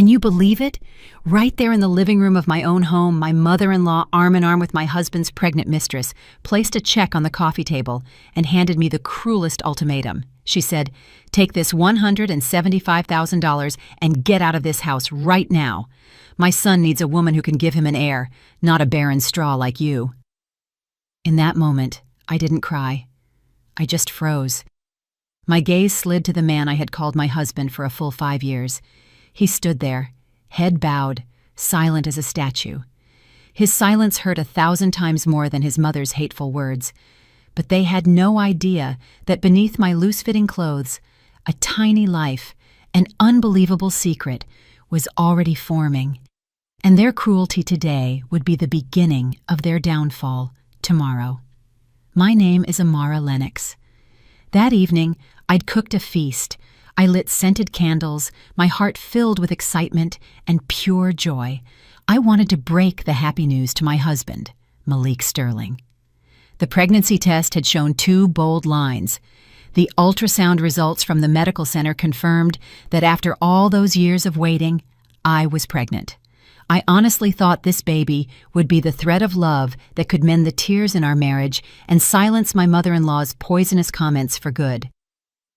Can you believe it? Right there in the living room of my own home, my mother-in-law, arm in arm with my husband's pregnant mistress, placed a check on the coffee table and handed me the cruelest ultimatum. She said, "Take this $175,000 and get out of this house right now. My son needs a woman who can give him an heir, not a barren straw like you." In that moment, I didn't cry. I just froze. My gaze slid to the man I had called my husband for a full 5 years. He stood there, head bowed, silent as a statue. His silence hurt 1,000 times more than his mother's hateful words. But they had no idea that beneath my loose-fitting clothes, a tiny life, an unbelievable secret, was already forming. And their cruelty today would be the beginning of their downfall tomorrow. My name is Amara Lennox. That evening, I'd cooked a feast. I lit scented candles, my heart filled with excitement and pure joy. I wanted to break the happy news to my husband, Malik Sterling. The pregnancy test had shown 2 bold lines. The ultrasound results from the medical center confirmed that after all those years of waiting, I was pregnant. I honestly thought this baby would be the thread of love that could mend the tears in our marriage and silence my mother-in-law's poisonous comments for good.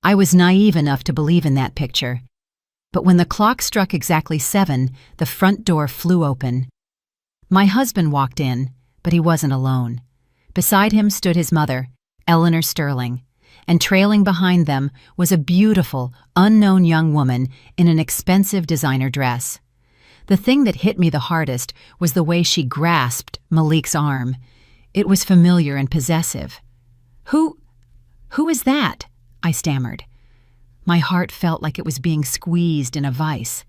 I was naive enough to believe in that picture. But when the clock struck exactly 7, the front door flew open. My husband walked in, but he wasn't alone. Beside him stood his mother, Eleanor Sterling, and trailing behind them was a beautiful, unknown young woman in an expensive designer dress. The thing that hit me the hardest was the way she grasped Malik's arm. It was familiar and possessive. Who is that?" I stammered. My heart felt like it was being squeezed in a vice.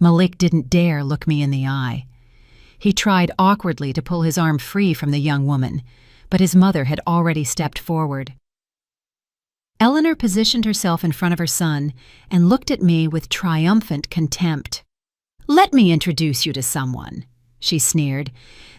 Malik didn't dare look me in the eye. He tried awkwardly to pull his arm free from the young woman, but his mother had already stepped forward. Eleanor positioned herself in front of her son and looked at me with triumphant contempt. "Let me introduce you to someone," she sneered.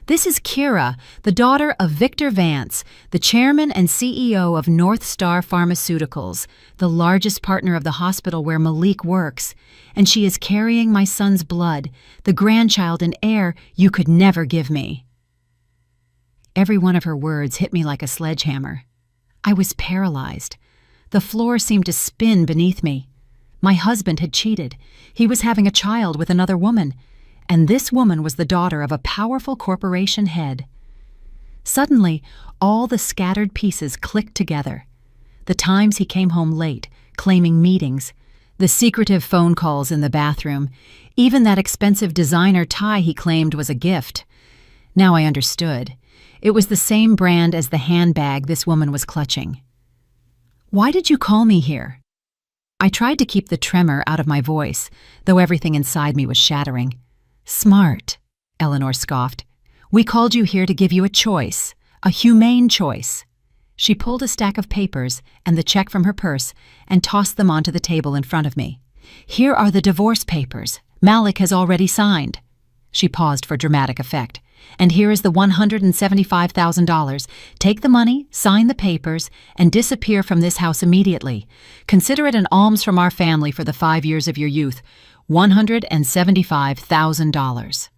"This is Kira, the daughter of Victor Vance, the chairman and CEO of North Star Pharmaceuticals, the largest partner of the hospital where Malik works, and she is carrying my son's blood, the grandchild and heir you could never give me." Every one of her words hit me like a sledgehammer. I was paralyzed. The floor seemed to spin beneath me. My husband had cheated. He was having a child with another woman, and this woman was the daughter of a powerful corporation head. Suddenly, all the scattered pieces clicked together. The times he came home late, claiming meetings, the secretive phone calls in the bathroom, even that expensive designer tie he claimed was a gift. Now I understood. It was the same brand as the handbag this woman was clutching. "Why did you call me here?" I tried to keep the tremor out of my voice, though everything inside me was shattering. "Smart," Eleanor scoffed. "We called you here to give you a choice, a humane choice." She pulled a stack of papers and the check from her purse and tossed them onto the table in front of me. "Here are the divorce papers. Malik has already signed." She paused for dramatic effect. "And here is the $175,000. Take the money, sign the papers, and disappear from this house immediately. Consider it an alms from our family for the 5 years of your youth. $175,000.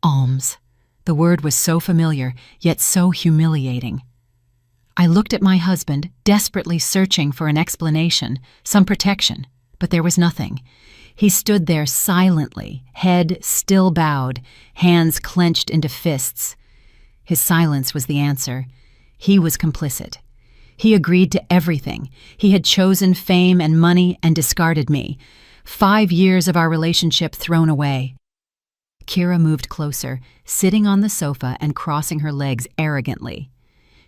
Alms. The word was so familiar, yet so humiliating. I looked at my husband, desperately searching for an explanation, some protection, but there was nothing. He stood there silently, head still bowed, hands clenched into fists. His silence was the answer. He was complicit. He agreed to everything. He had chosen fame and money and discarded me. 5 years of our relationship thrown away. Kira moved closer, sitting on the sofa and crossing her legs arrogantly.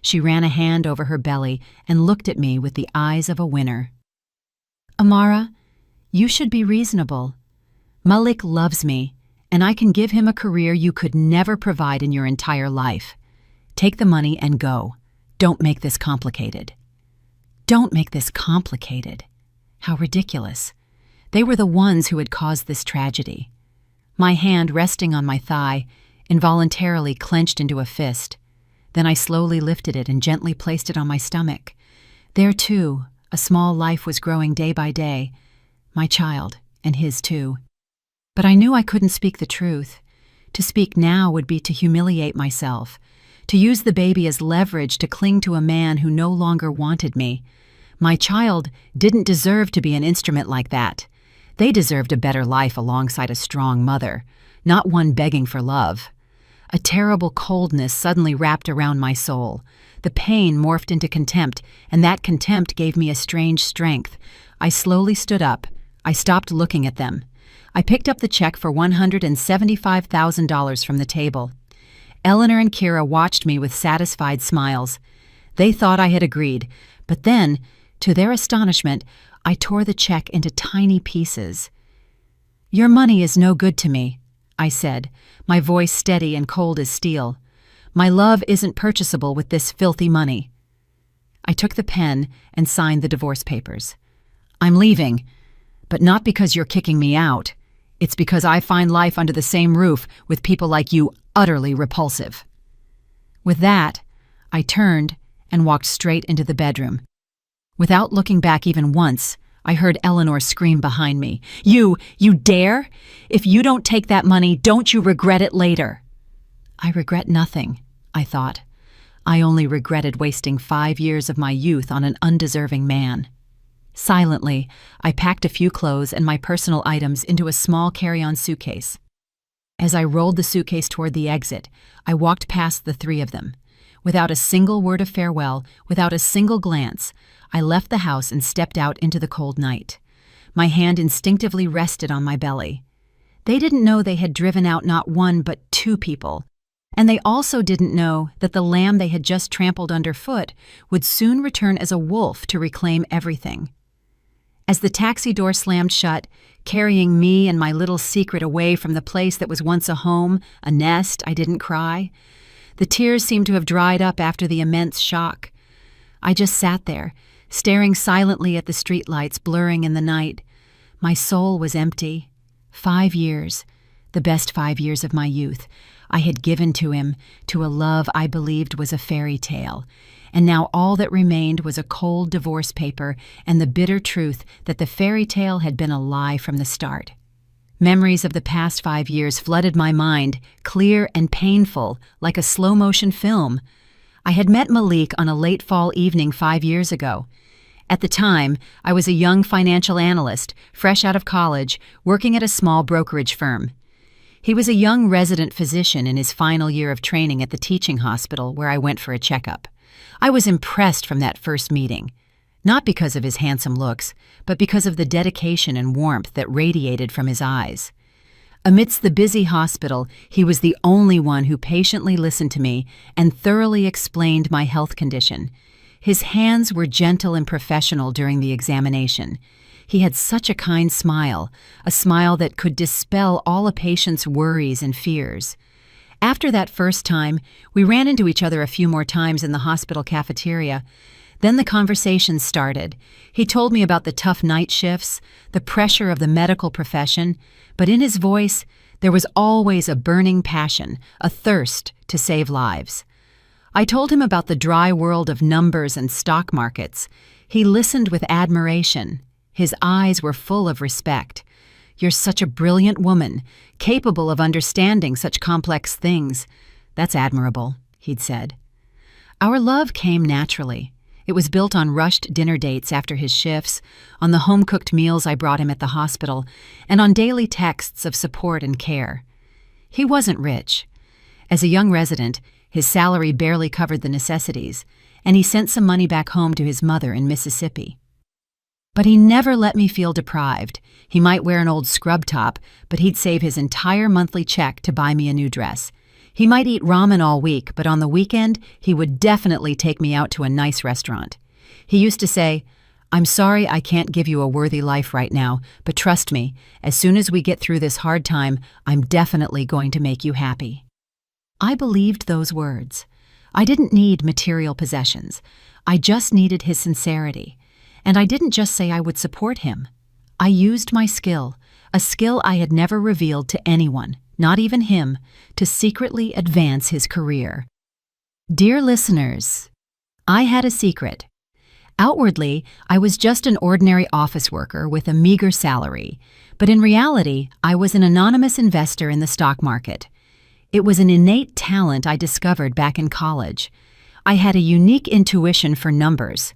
She ran a hand over her belly and looked at me with the eyes of a winner. "Amara, you should be reasonable. Malik loves me, and I can give him a career you could never provide in your entire life. Take the money and go. Don't make this complicated." Don't make this complicated. How ridiculous. They were the ones who had caused this tragedy. My hand resting on my thigh, involuntarily clenched into a fist. Then I slowly lifted it and gently placed it on my stomach. There, too, a small life was growing day by day. My child, and his too. But I knew I couldn't speak the truth. To speak now would be to humiliate myself, to use the baby as leverage to cling to a man who no longer wanted me. My child didn't deserve to be an instrument like that. They deserved a better life alongside a strong mother, not one begging for love. A terrible coldness suddenly wrapped around my soul. The pain morphed into contempt, and that contempt gave me a strange strength. I slowly stood up. I stopped looking at them. I picked up the check for $175,000 from the table. Eleanor and Kira watched me with satisfied smiles. They thought I had agreed, but then, to their astonishment, I tore the check into tiny pieces. "Your money is no good to me," I said, my voice steady and cold as steel. "My love isn't purchasable with this filthy money." I took the pen and signed the divorce papers. "I'm leaving, but not because you're kicking me out. It's because I find life under the same roof with people like you utterly repulsive." With that, I turned and walked straight into the bedroom. Without looking back even once, I heard Eleanor scream behind me. You dare? If you don't take that money, don't you regret it later?" I regret nothing, I thought. I only regretted wasting 5 years of my youth on an undeserving man. Silently, I packed a few clothes and my personal items into a small carry-on suitcase. As I rolled the suitcase toward the exit, I walked past the three of them. Without a single word of farewell, without a single glance, I left the house and stepped out into the cold night. My hand instinctively rested on my belly. They didn't know they had driven out not one but 2 people. And they also didn't know that the lamb they had just trampled underfoot would soon return as a wolf to reclaim everything. As the taxi door slammed shut, carrying me and my little secret away from the place that was once a home, a nest, I didn't cry. The tears seemed to have dried up after the immense shock. I just sat there, staring silently at the streetlights blurring in the night. My soul was empty. 5 years, the best 5 years of my youth, I had given to him, to a love I believed was a fairy tale. And now all that remained was a cold divorce paper and the bitter truth that the fairy tale had been a lie from the start. Memories of the past 5 years flooded my mind, clear and painful, like a slow-motion film. I had met Malik on a late fall evening 5 years ago. At the time, I was a young financial analyst, fresh out of college, working at a small brokerage firm. He was a young resident physician in his final year of training at the teaching hospital where I went for a checkup. I was impressed from that first meeting, not because of his handsome looks, but because of the dedication and warmth that radiated from his eyes. Amidst the busy hospital, he was the only one who patiently listened to me and thoroughly explained my health condition. His hands were gentle and professional during the examination. He had such a kind smile, a smile that could dispel all a patient's worries and fears. After that first time, we ran into each other a few more times in the hospital cafeteria. Then the conversation started. He told me about the tough night shifts, the pressure of the medical profession, but in his voice, there was always a burning passion, a thirst to save lives. I told him about the dry world of numbers and stock markets. He listened with admiration. His eyes were full of respect. "You're such a brilliant woman, capable of understanding such complex things. That's admirable," he'd said. Our love came naturally. It was built on rushed dinner dates after his shifts, on the home-cooked meals I brought him at the hospital, and on daily texts of support and care. He wasn't rich. As a young resident, his salary barely covered the necessities, and he sent some money back home to his mother in Mississippi. But he never let me feel deprived. He might wear an old scrub top, but he'd save his entire monthly check to buy me a new dress. He might eat ramen all week, but on the weekend, he would definitely take me out to a nice restaurant. He used to say, "I'm sorry I can't give you a worthy life right now, but trust me, as soon as we get through this hard time, I'm definitely going to make you happy." I believed those words. I didn't need material possessions. I just needed his sincerity. And I didn't just say I would support him. I used my skill, a skill I had never revealed to anyone, not even him, to secretly advance his career. Dear listeners, I had a secret. Outwardly, I was just an ordinary office worker with a meager salary, But in reality, I was an anonymous investor in the stock market. It was an innate talent I discovered back in college. I had a unique intuition for numbers.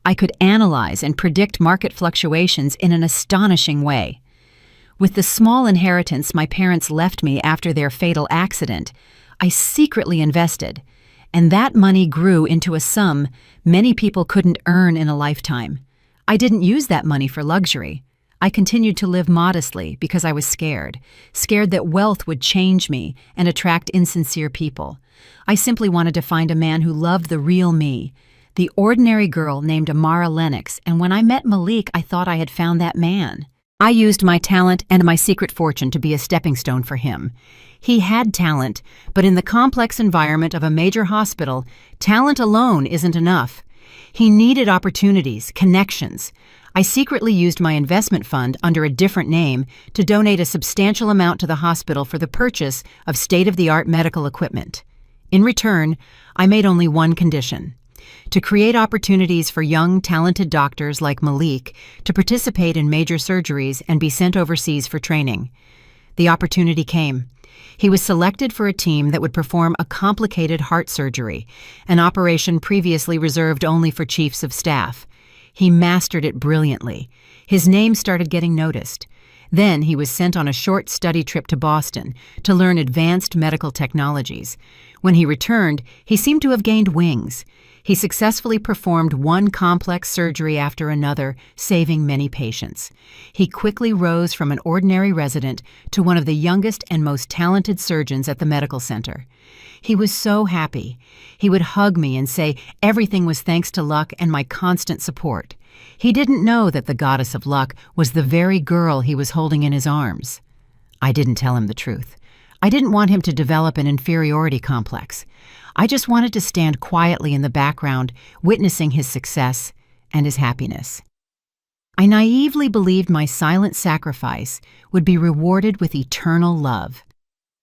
I could analyze and predict market fluctuations in an astonishing way. With the small inheritance my parents left me after their fatal accident, I secretly invested, and that money grew into a sum many people couldn't earn in a lifetime. I didn't use that money for luxury. I continued to live modestly because I was scared that wealth would change me and attract insincere people. I simply wanted to find a man who loved the real me, the ordinary girl named Amara Lennox, and when I met Malik, I thought I had found that man. I used my talent and my secret fortune to be a stepping stone for him. He had talent, but in the complex environment of a major hospital, talent alone isn't enough. He needed opportunities, connections. I secretly used my investment fund under a different name to donate a substantial amount to the hospital for the purchase of state-of-the-art medical equipment. In return, I made only one condition: to create opportunities for young, talented doctors like Malik to participate in major surgeries and be sent overseas for training. The opportunity came. He was selected for a team that would perform a complicated heart surgery, an operation previously reserved only for chiefs of staff. He mastered it brilliantly. His name started getting noticed. Then he was sent on a short study trip to Boston to learn advanced medical technologies. When he returned, he seemed to have gained wings. He successfully performed one complex surgery after another, saving many patients. He quickly rose from an ordinary resident to one of the youngest and most talented surgeons at the medical center. He was so happy. He would hug me and say everything was thanks to luck and my constant support. He didn't know that the goddess of luck was the very girl he was holding in his arms. I didn't tell him the truth. I didn't want him to develop an inferiority complex. I just wanted to stand quietly in the background, witnessing his success and his happiness. I naively believed my silent sacrifice would be rewarded with eternal love.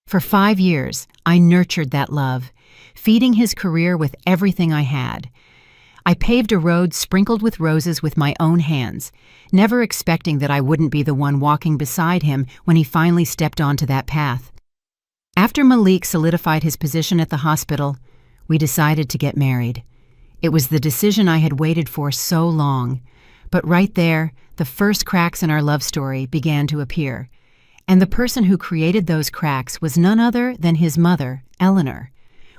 For 5 years, I nurtured that love, feeding his career with everything I had. I paved a road sprinkled with roses with my own hands, never expecting that I wouldn't be the one walking beside him when he finally stepped onto that path. After Malik solidified his position at the hospital, we decided to get married. It was the decision I had waited for so long, but right there, the first cracks in our love story began to appear. And the person who created those cracks was none other than his mother, Eleanor.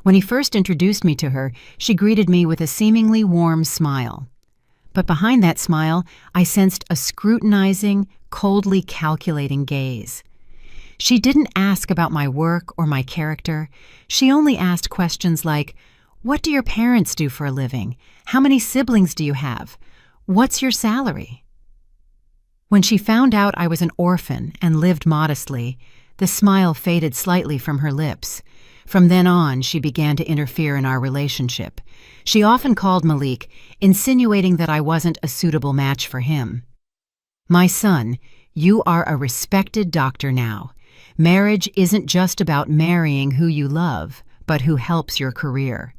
When he first introduced me to her, she greeted me with a seemingly warm smile. But behind that smile, I sensed a scrutinizing, coldly calculating gaze. She didn't ask about my work or my character. She only asked questions like, "What do your parents do for a living? How many siblings do you have? What's your salary?" When she found out I was an orphan and lived modestly, the smile faded slightly from her lips. From then on, she began to interfere in our relationship. She often called Malik, insinuating that I wasn't a suitable match for him. "My son, you are a respected doctor now. Marriage isn't just about marrying who you love, but who helps your career.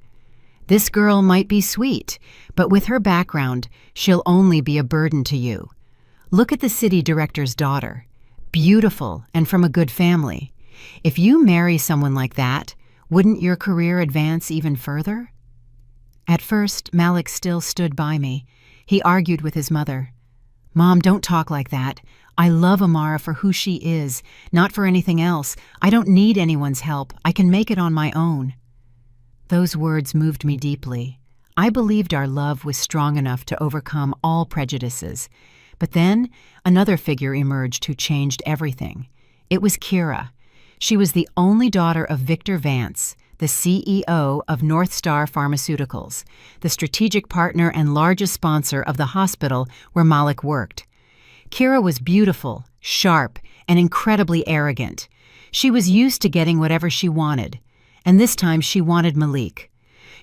This girl might be sweet, but with her background, she'll only be a burden to you. Look at the city director's daughter. Beautiful and from a good family. If you marry someone like that, wouldn't your career advance even further?" At first, Malik still stood by me. He argued with his mother. "Mom, don't talk like that. I love Amara for who she is, not for anything else. I don't need anyone's help. I can make it on my own." Those words moved me deeply. I believed our love was strong enough to overcome all prejudices. But then, another figure emerged who changed everything. It was Kira. She was the only daughter of Victor Vance, the CEO of North Star Pharmaceuticals, the strategic partner and largest sponsor of the hospital where Malik worked. Kira was beautiful, sharp, and incredibly arrogant. She was used to getting whatever she wanted, and this time she wanted Malik.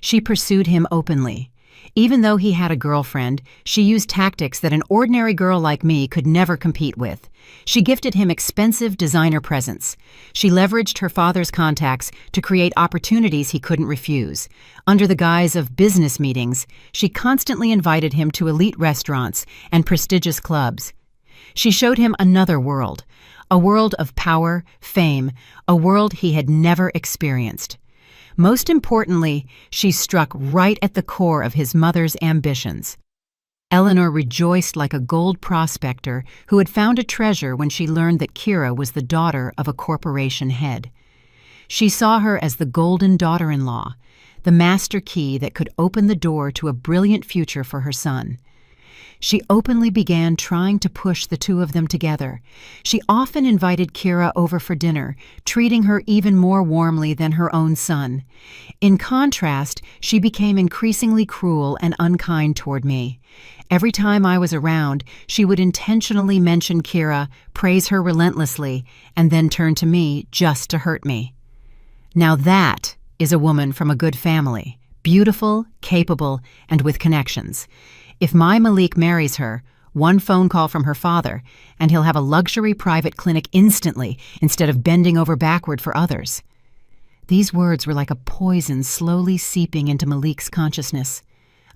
She pursued him openly. Even though he had a girlfriend, she used tactics that an ordinary girl like me could never compete with. She gifted him expensive designer presents. She leveraged her father's contacts to create opportunities he couldn't refuse. Under the guise of business meetings, she constantly invited him to elite restaurants and prestigious clubs. She showed him another world, a world of power, fame, a world he had never experienced. Most importantly, she struck right at the core of his mother's ambitions. Eleanor rejoiced like a gold prospector who had found a treasure when she learned that Kira was the daughter of a corporation head. She saw her as the golden daughter-in-law, the master key that could open the door to a brilliant future for her son. She openly began trying to push the two of them together. She often invited Kira over for dinner, treating her even more warmly than her own son. In contrast, she became increasingly cruel and unkind toward me. Every time I was around, she would intentionally mention Kira, praise her relentlessly, and then turn to me just to hurt me. Now that is a woman from a good family, beautiful, capable, and with connections. If my Malik marries her, one phone call from her father, and he'll have a luxury private clinic instantly instead of bending over backward for others. These words were like a poison slowly seeping into Malik's consciousness.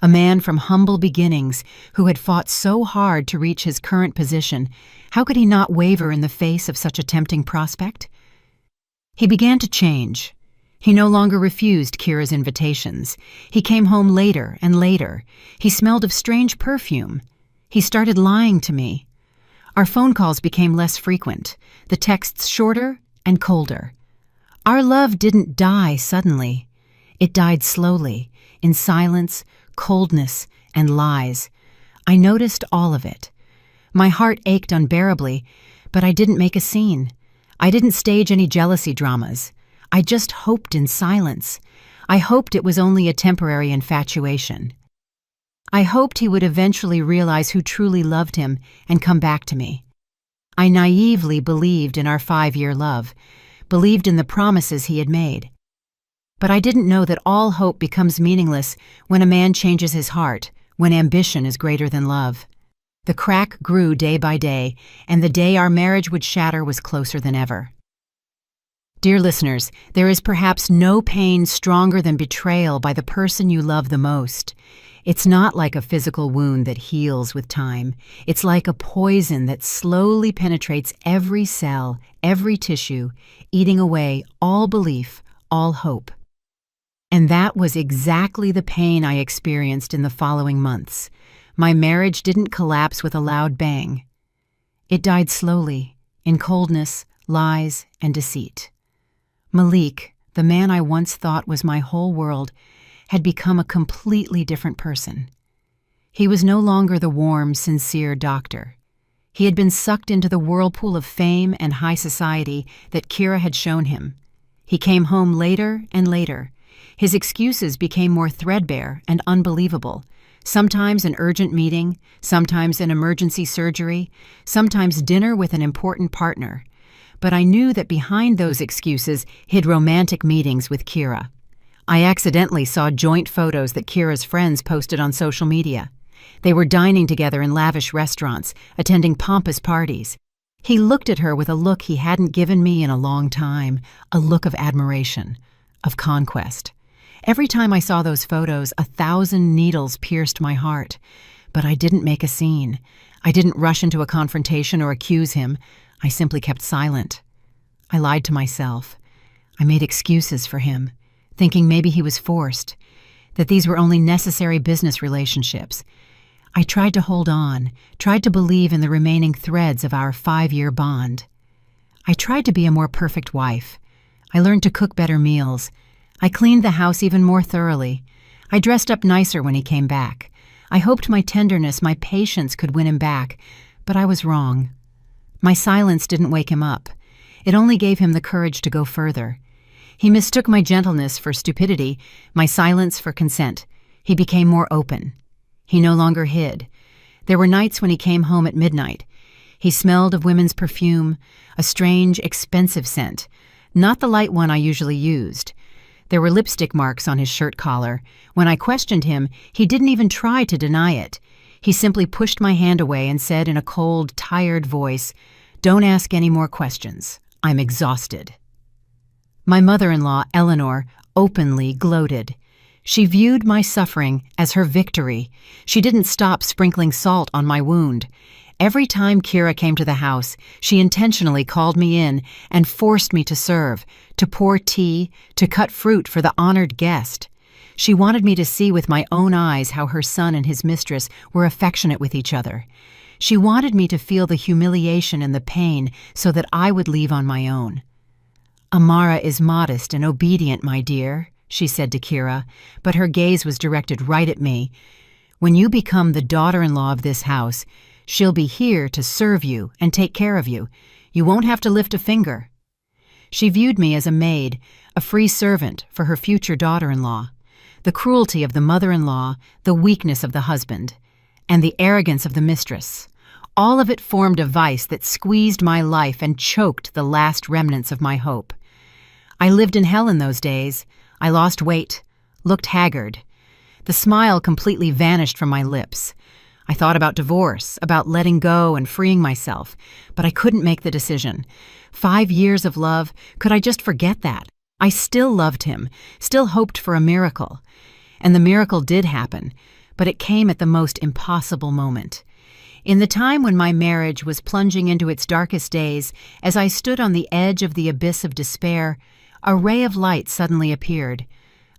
A man from humble beginnings who had fought so hard to reach his current position, how could he not waver in the face of such a tempting prospect? He began to change. He no longer refused Kira's invitations. He came home later and later. He smelled of strange perfume. He started lying to me. Our phone calls became less frequent, the texts shorter and colder. Our love didn't die suddenly. It died slowly, in silence, coldness, and lies. I noticed all of it. My heart ached unbearably, but I didn't make a scene. I didn't stage any jealousy dramas. I just hoped in silence. I hoped it was only a temporary infatuation. I hoped he would eventually realize who truly loved him and come back to me. I naively believed in our 5-year love, believed in the promises he had made. But I didn't know that all hope becomes meaningless when a man changes his heart, when ambition is greater than love. The crack grew day by day, and the day our marriage would shatter was closer than ever. Dear listeners, there is perhaps no pain stronger than betrayal by the person you love the most. It's not like a physical wound that heals with time. It's like a poison that slowly penetrates every cell, every tissue, eating away all belief, all hope. And that was exactly the pain I experienced in the following months. My marriage didn't collapse with a loud bang. It died slowly, in coldness, lies, and deceit. Malik, the man I once thought was my whole world, had become a completely different person. He was no longer the warm, sincere doctor. He had been sucked into the whirlpool of fame and high society that Kira had shown him. He came home later and later. His excuses became more threadbare and unbelievable. Sometimes an urgent meeting, sometimes an emergency surgery, sometimes dinner with an important partner. But I knew that behind those excuses hid romantic meetings with Kira. I accidentally saw joint photos that Kira's friends posted on social media. They were dining together in lavish restaurants, attending pompous parties. He looked at her with a look he hadn't given me in a long time, a look of admiration, of conquest. Every time I saw those photos, 1,000 needles pierced my heart. But I didn't make a scene. I didn't rush into a confrontation or accuse him. I simply kept silent. I lied to myself. I made excuses for him, thinking maybe he was forced, that these were only necessary business relationships. I tried to hold on, tried to believe in the remaining threads of our 5-year bond. I tried to be a more perfect wife. I learned to cook better meals. I cleaned the house even more thoroughly. I dressed up nicer when he came back. I hoped my tenderness, my patience could win him back, but I was wrong. My silence didn't wake him up. It only gave him the courage to go further. He mistook my gentleness for stupidity, my silence for consent. He became more open. He no longer hid. There were nights when he came home at midnight. He smelled of women's perfume, a strange, expensive scent, not the light one I usually used. There were lipstick marks on his shirt collar. When I questioned him, he didn't even try to deny it. He simply pushed my hand away and said in a cold, tired voice, "Don't ask any more questions. I'm exhausted." My mother-in-law, Eleanor, openly gloated. She viewed my suffering as her victory. She didn't stop sprinkling salt on my wound. Every time Kira came to the house, she intentionally called me in and forced me to serve, to pour tea, to cut fruit for the honored guest. She wanted me to see with my own eyes how her son and his mistress were affectionate with each other. She wanted me to feel the humiliation and the pain so that I would leave on my own. "Amara is modest and obedient, my dear," she said to Kira, but her gaze was directed right at me. "When you become the daughter-in-law of this house, she'll be here to serve you and take care of you. You won't have to lift a finger." She viewed me as a maid, a free servant for her future daughter-in-law. The cruelty of the mother-in-law, the weakness of the husband, and the arrogance of the mistress. All of it formed a vice that squeezed my life and choked the last remnants of my hope. I lived in hell in those days. I lost weight, looked haggard. The smile completely vanished from my lips. I thought about divorce, about letting go and freeing myself, but I couldn't make the decision. 5 years of love, could I just forget that? I still loved him, still hoped for a miracle. And the miracle did happen, but it came at the most impossible moment. In the time when my marriage was plunging into its darkest days, as I stood on the edge of the abyss of despair, a ray of light suddenly appeared.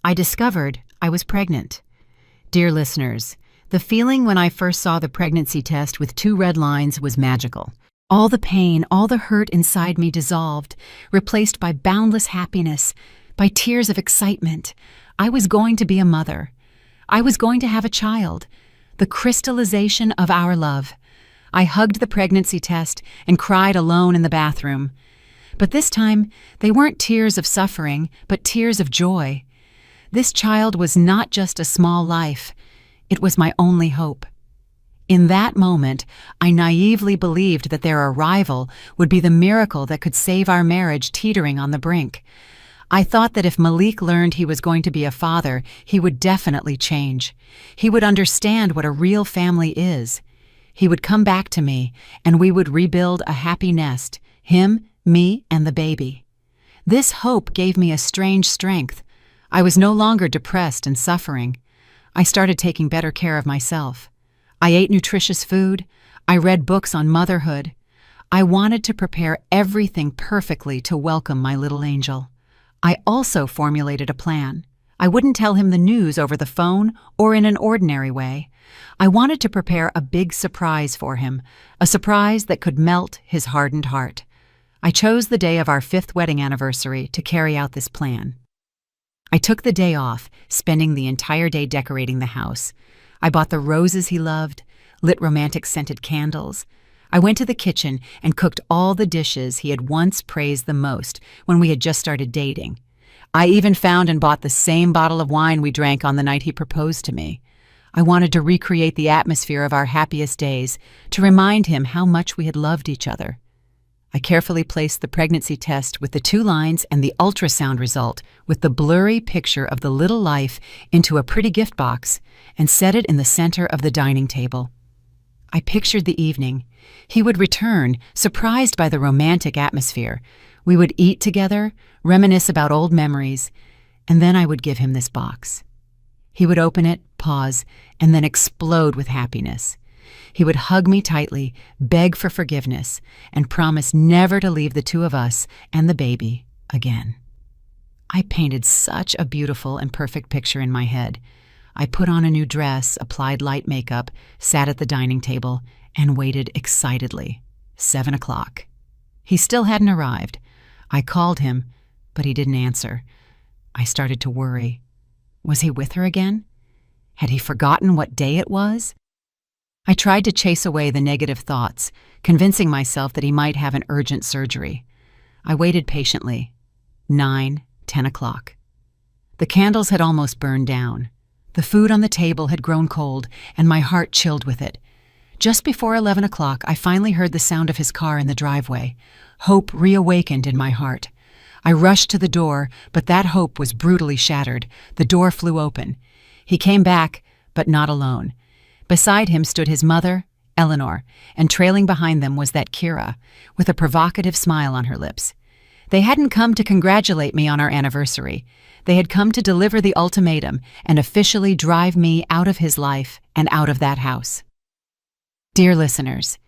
I discovered I was pregnant. Dear listeners, the feeling when I first saw the pregnancy test with 2 red lines was magical. All the pain, all the hurt inside me dissolved, replaced by boundless happiness, by tears of excitement. I was going to be a mother. I was going to have a child. The crystallization of our love. I hugged the pregnancy test and cried alone in the bathroom. But this time, they weren't tears of suffering, but tears of joy. This child was not just a small life. It was my only hope. In that moment, I naively believed that their arrival would be the miracle that could save our marriage teetering on the brink. I thought that if Malik learned he was going to be a father, he would definitely change. He would understand what a real family is. He would come back to me, and we would rebuild a happy nest, him, me, and the baby. This hope gave me a strange strength. I was no longer depressed and suffering. I started taking better care of myself. I ate nutritious food. I read books on motherhood. I wanted to prepare everything perfectly to welcome my little angel. I also formulated a plan. I wouldn't tell him the news over the phone or in an ordinary way. I wanted to prepare a big surprise for him, a surprise that could melt his hardened heart. I chose the day of our 5th wedding anniversary to carry out this plan. I took the day off, spending the entire day decorating the house. I bought the roses he loved, lit romantic scented candles. I went to the kitchen and cooked all the dishes he had once praised the most when we had just started dating. I even found and bought the same bottle of wine we drank on the night he proposed to me. I wanted to recreate the atmosphere of our happiest days, to remind him how much we had loved each other. I carefully placed the pregnancy test with the 2 lines and the ultrasound result with the blurry picture of the little life into a pretty gift box and set it in the center of the dining table. I pictured the evening. He would return, surprised by the romantic atmosphere. We would eat together, reminisce about old memories, and then I would give him this box. He would open it, pause, and then explode with happiness. He would hug me tightly, beg for forgiveness, and promise never to leave the 2 of us and the baby again. I painted such a beautiful and perfect picture in my head. I put on a new dress, applied light makeup, sat at the dining table, and waited excitedly. 7 o'clock. He still hadn't arrived. I called him, but he didn't answer. I started to worry. Was he with her again? Had he forgotten what day it was? I tried to chase away the negative thoughts, convincing myself that he might have an urgent surgery. I waited patiently. 9, 10 o'clock. The candles had almost burned down. The food on the table had grown cold, and my heart chilled with it. Just before 11 o'clock, I finally heard the sound of his car in the driveway. Hope reawakened in my heart. I rushed to the door, but that hope was brutally shattered. The door flew open. He came back, but not alone. Beside him stood his mother, Eleanor, and trailing behind them was that Kira, with a provocative smile on her lips. They hadn't come to congratulate me on our anniversary. They had come to deliver the ultimatum and officially drive me out of his life and out of that house. Dear listeners,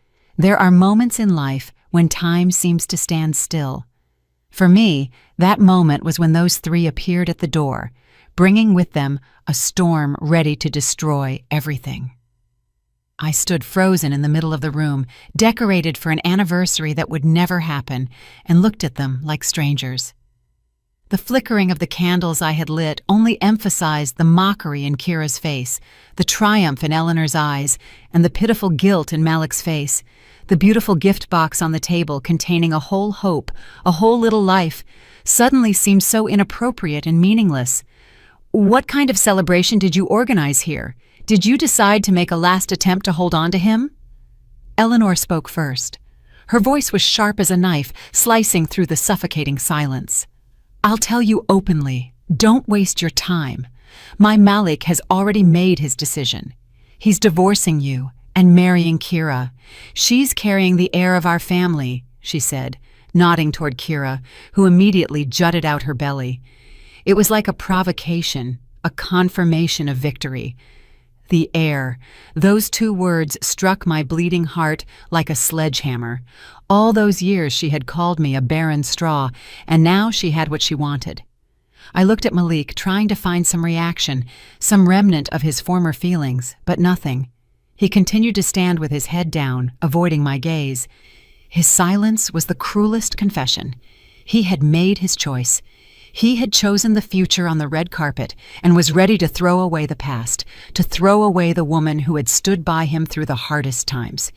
There are moments in life when time seems to stand still. For me, that moment was when those three appeared at the door, bringing with them a storm ready to destroy everything. I stood frozen in the middle of the room, decorated for an anniversary that would never happen, and looked at them like strangers. The flickering of the candles I had lit only emphasized the mockery in Kira's face, the triumph in Eleanor's eyes, and the pitiful guilt in Malik's face. The beautiful gift box on the table containing a whole hope, a whole little life, suddenly seemed so inappropriate and meaningless. What kind of celebration did you organize here? Did you decide to make a last attempt to hold on to him? Eleanor spoke first. Her voice was sharp as a knife, slicing through the suffocating silence. I'll tell you openly, don't waste your time. My Malik has already made his decision. He's divorcing you and marrying Kira. She's carrying the heir of our family, she said, nodding toward Kira, who immediately jutted out her belly. It was like a provocation, a confirmation of victory. The heir. Those two words struck my bleeding heart like a sledgehammer. All those years she had called me a barren straw, and now she had what she wanted. I looked at Malik, trying to find some reaction, some remnant of his former feelings, but nothing. He continued to stand with his head down, avoiding my gaze. His silence was the cruelest confession. He had made his choice. He had chosen the future on the red carpet and was ready to throw away the past, to throw away the woman who had stood by him through the hardest times.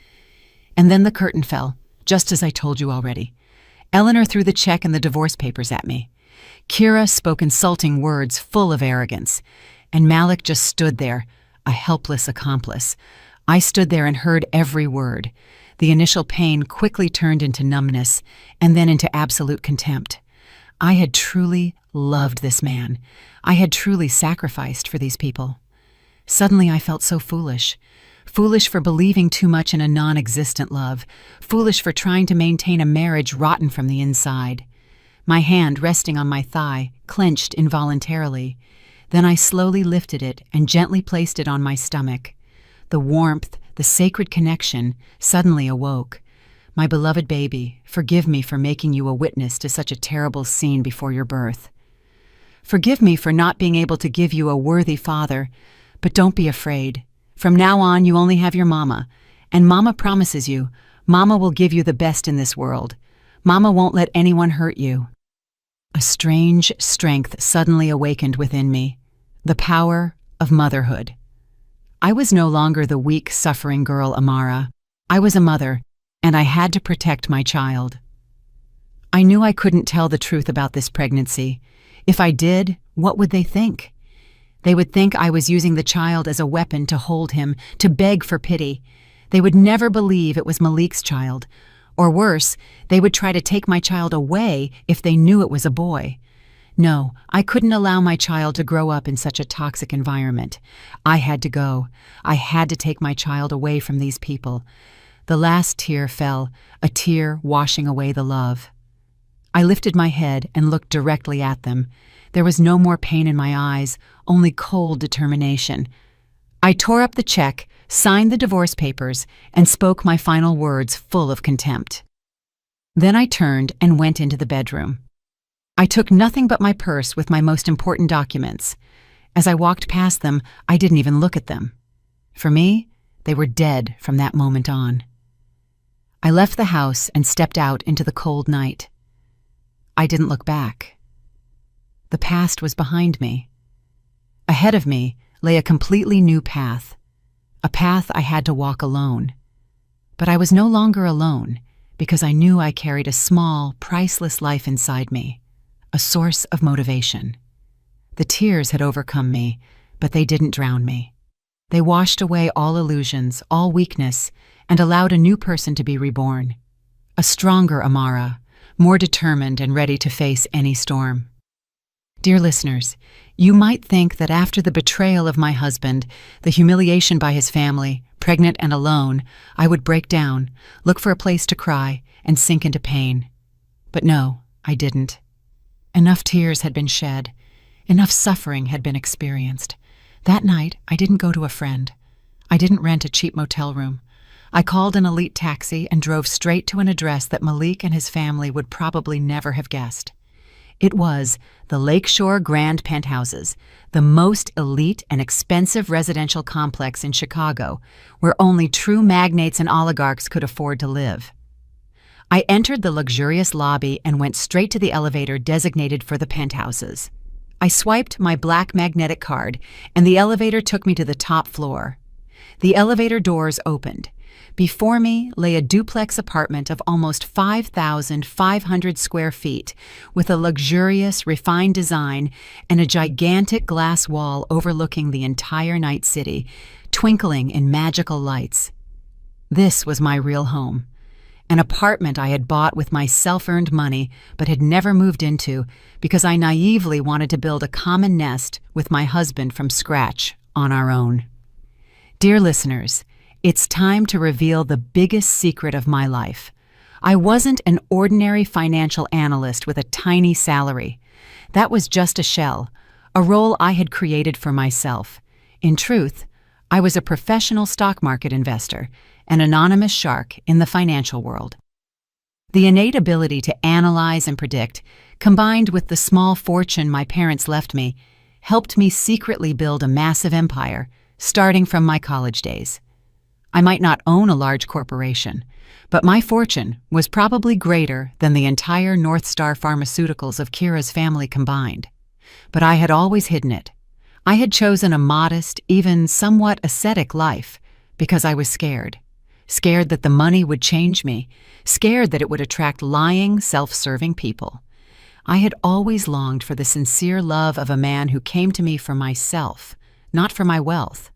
And then the curtain fell, just as I told you already. Eleanor threw the check and the divorce papers at me. Kira spoke insulting words full of arrogance, and Malik just stood there, a helpless accomplice. I stood there and heard every word. The initial pain quickly turned into numbness, and then into absolute contempt. I had truly loved this man. I had truly sacrificed for these people. Suddenly I felt so foolish. Foolish for believing too much in a non-existent love. Foolish for trying to maintain a marriage rotten from the inside. My hand, resting on my thigh, clenched involuntarily. Then I slowly lifted it and gently placed it on my stomach. The warmth, the sacred connection, suddenly awoke. My beloved baby, forgive me for making you a witness to such a terrible scene before your birth. Forgive me for not being able to give you a worthy father, but don't be afraid. From now on, you only have your mama, and Mama promises you, Mama will give you the best in this world. Mama won't let anyone hurt you. A strange strength suddenly awakened within me, the power of motherhood. I was no longer the weak, suffering girl Amara. I was a mother, and I had to protect my child. I knew I couldn't tell the truth about this pregnancy. If I did, what would they think? They would think I was using the child as a weapon to hold him, to beg for pity. They would never believe it was Malik's child. Or worse, they would try to take my child away if they knew it was a boy. No, I couldn't allow my child to grow up in such a toxic environment. I had to go. I had to take my child away from these people. The last tear fell, a tear washing away the love. I lifted my head and looked directly at them. There was no more pain in my eyes, only cold determination. I tore up the check, signed the divorce papers, and spoke my final words full of contempt. Then I turned and went into the bedroom. I took nothing but my purse with my most important documents. As I walked past them, I didn't even look at them. For me, they were dead from that moment on. I left the house and stepped out into the cold night. I didn't look back. The past was behind me. Ahead of me lay a completely new path, a path I had to walk alone. But I was no longer alone because I knew I carried a small, priceless life inside me, a source of motivation. The tears had overcome me, but they didn't drown me. They washed away all illusions, all weakness, and allowed a new person to be reborn. A stronger Amara, more determined and ready to face any storm. Dear listeners, you might think that after the betrayal of my husband, the humiliation by his family, pregnant and alone, I would break down, look for a place to cry, and sink into pain. But no, I didn't. Enough tears had been shed. Enough suffering had been experienced. That night, I didn't go to a friend. I didn't rent a cheap motel room. I called an elite taxi and drove straight to an address that Malik and his family would probably never have guessed. It was the Lakeshore Grand Penthouses, the most elite and expensive residential complex in Chicago, where only true magnates and oligarchs could afford to live. I entered the luxurious lobby and went straight to the elevator designated for the penthouses. I swiped my black magnetic card, and the elevator took me to the top floor. The elevator doors opened. Before me lay a duplex apartment of almost 5,500 square feet, with a luxurious, refined design and a gigantic glass wall overlooking the entire night city, twinkling in magical lights. This was my real home. An apartment I had bought with my self-earned money but had never moved into because I naively wanted to build a common nest with my husband from scratch on our own. Dear listeners, it's time to reveal the biggest secret of my life. I wasn't an ordinary financial analyst with a tiny salary. That was just a shell, a role I had created for myself. In truth, I was a professional stock market investor, an anonymous shark in the financial world. The innate ability to analyze and predict, combined with the small fortune my parents left me, helped me secretly build a massive empire, starting from my college days. I might not own a large corporation, but my fortune was probably greater than the entire North Star Pharmaceuticals of Kira's family combined. But I had always hidden it. I had chosen a modest, even somewhat ascetic life because I was scared. Scared that the money would change me, scared that it would attract lying, self-serving people. I had always longed for the sincere love of a man who came to me for myself, not for my wealth.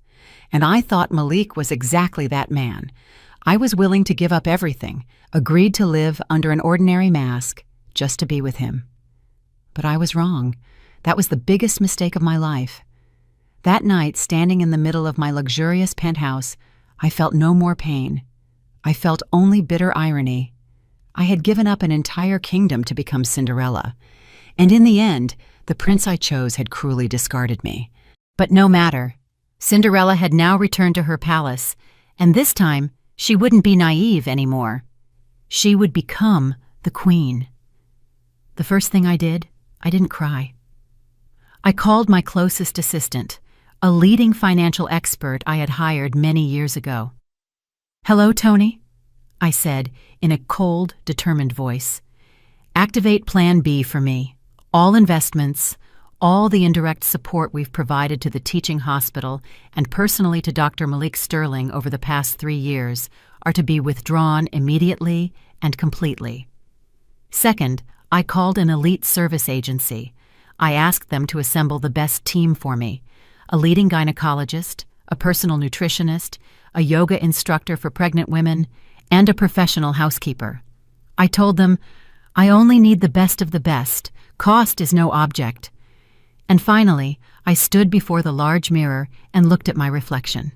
And I thought Malik was exactly that man. I was willing to give up everything, agreed to live under an ordinary mask, just to be with him. But I was wrong. That was the biggest mistake of my life. That night, standing in the middle of my luxurious penthouse, I felt no more pain. I felt only bitter irony. I had given up an entire kingdom to become Cinderella. And in the end, the prince I chose had cruelly discarded me. But no matter. Cinderella had now returned to her palace, and this time she wouldn't be naive anymore. She would become the queen. The first thing I did, I didn't cry. I called my closest assistant, a leading financial expert I had hired many years ago. "Hello, Tony," I said in a cold, determined voice. "Activate Plan B for me. All investments, all the indirect support we've provided to the teaching hospital and personally to Dr. Malik Sterling over the past 3 years are to be withdrawn immediately and completely." Second, I called an elite service agency. I asked them to assemble the best team for me: a leading gynecologist, a personal nutritionist, a yoga instructor for pregnant women, and a professional housekeeper. I told them, I only need the best of the best. Cost is no object. And finally, I stood before the large mirror and looked at my reflection.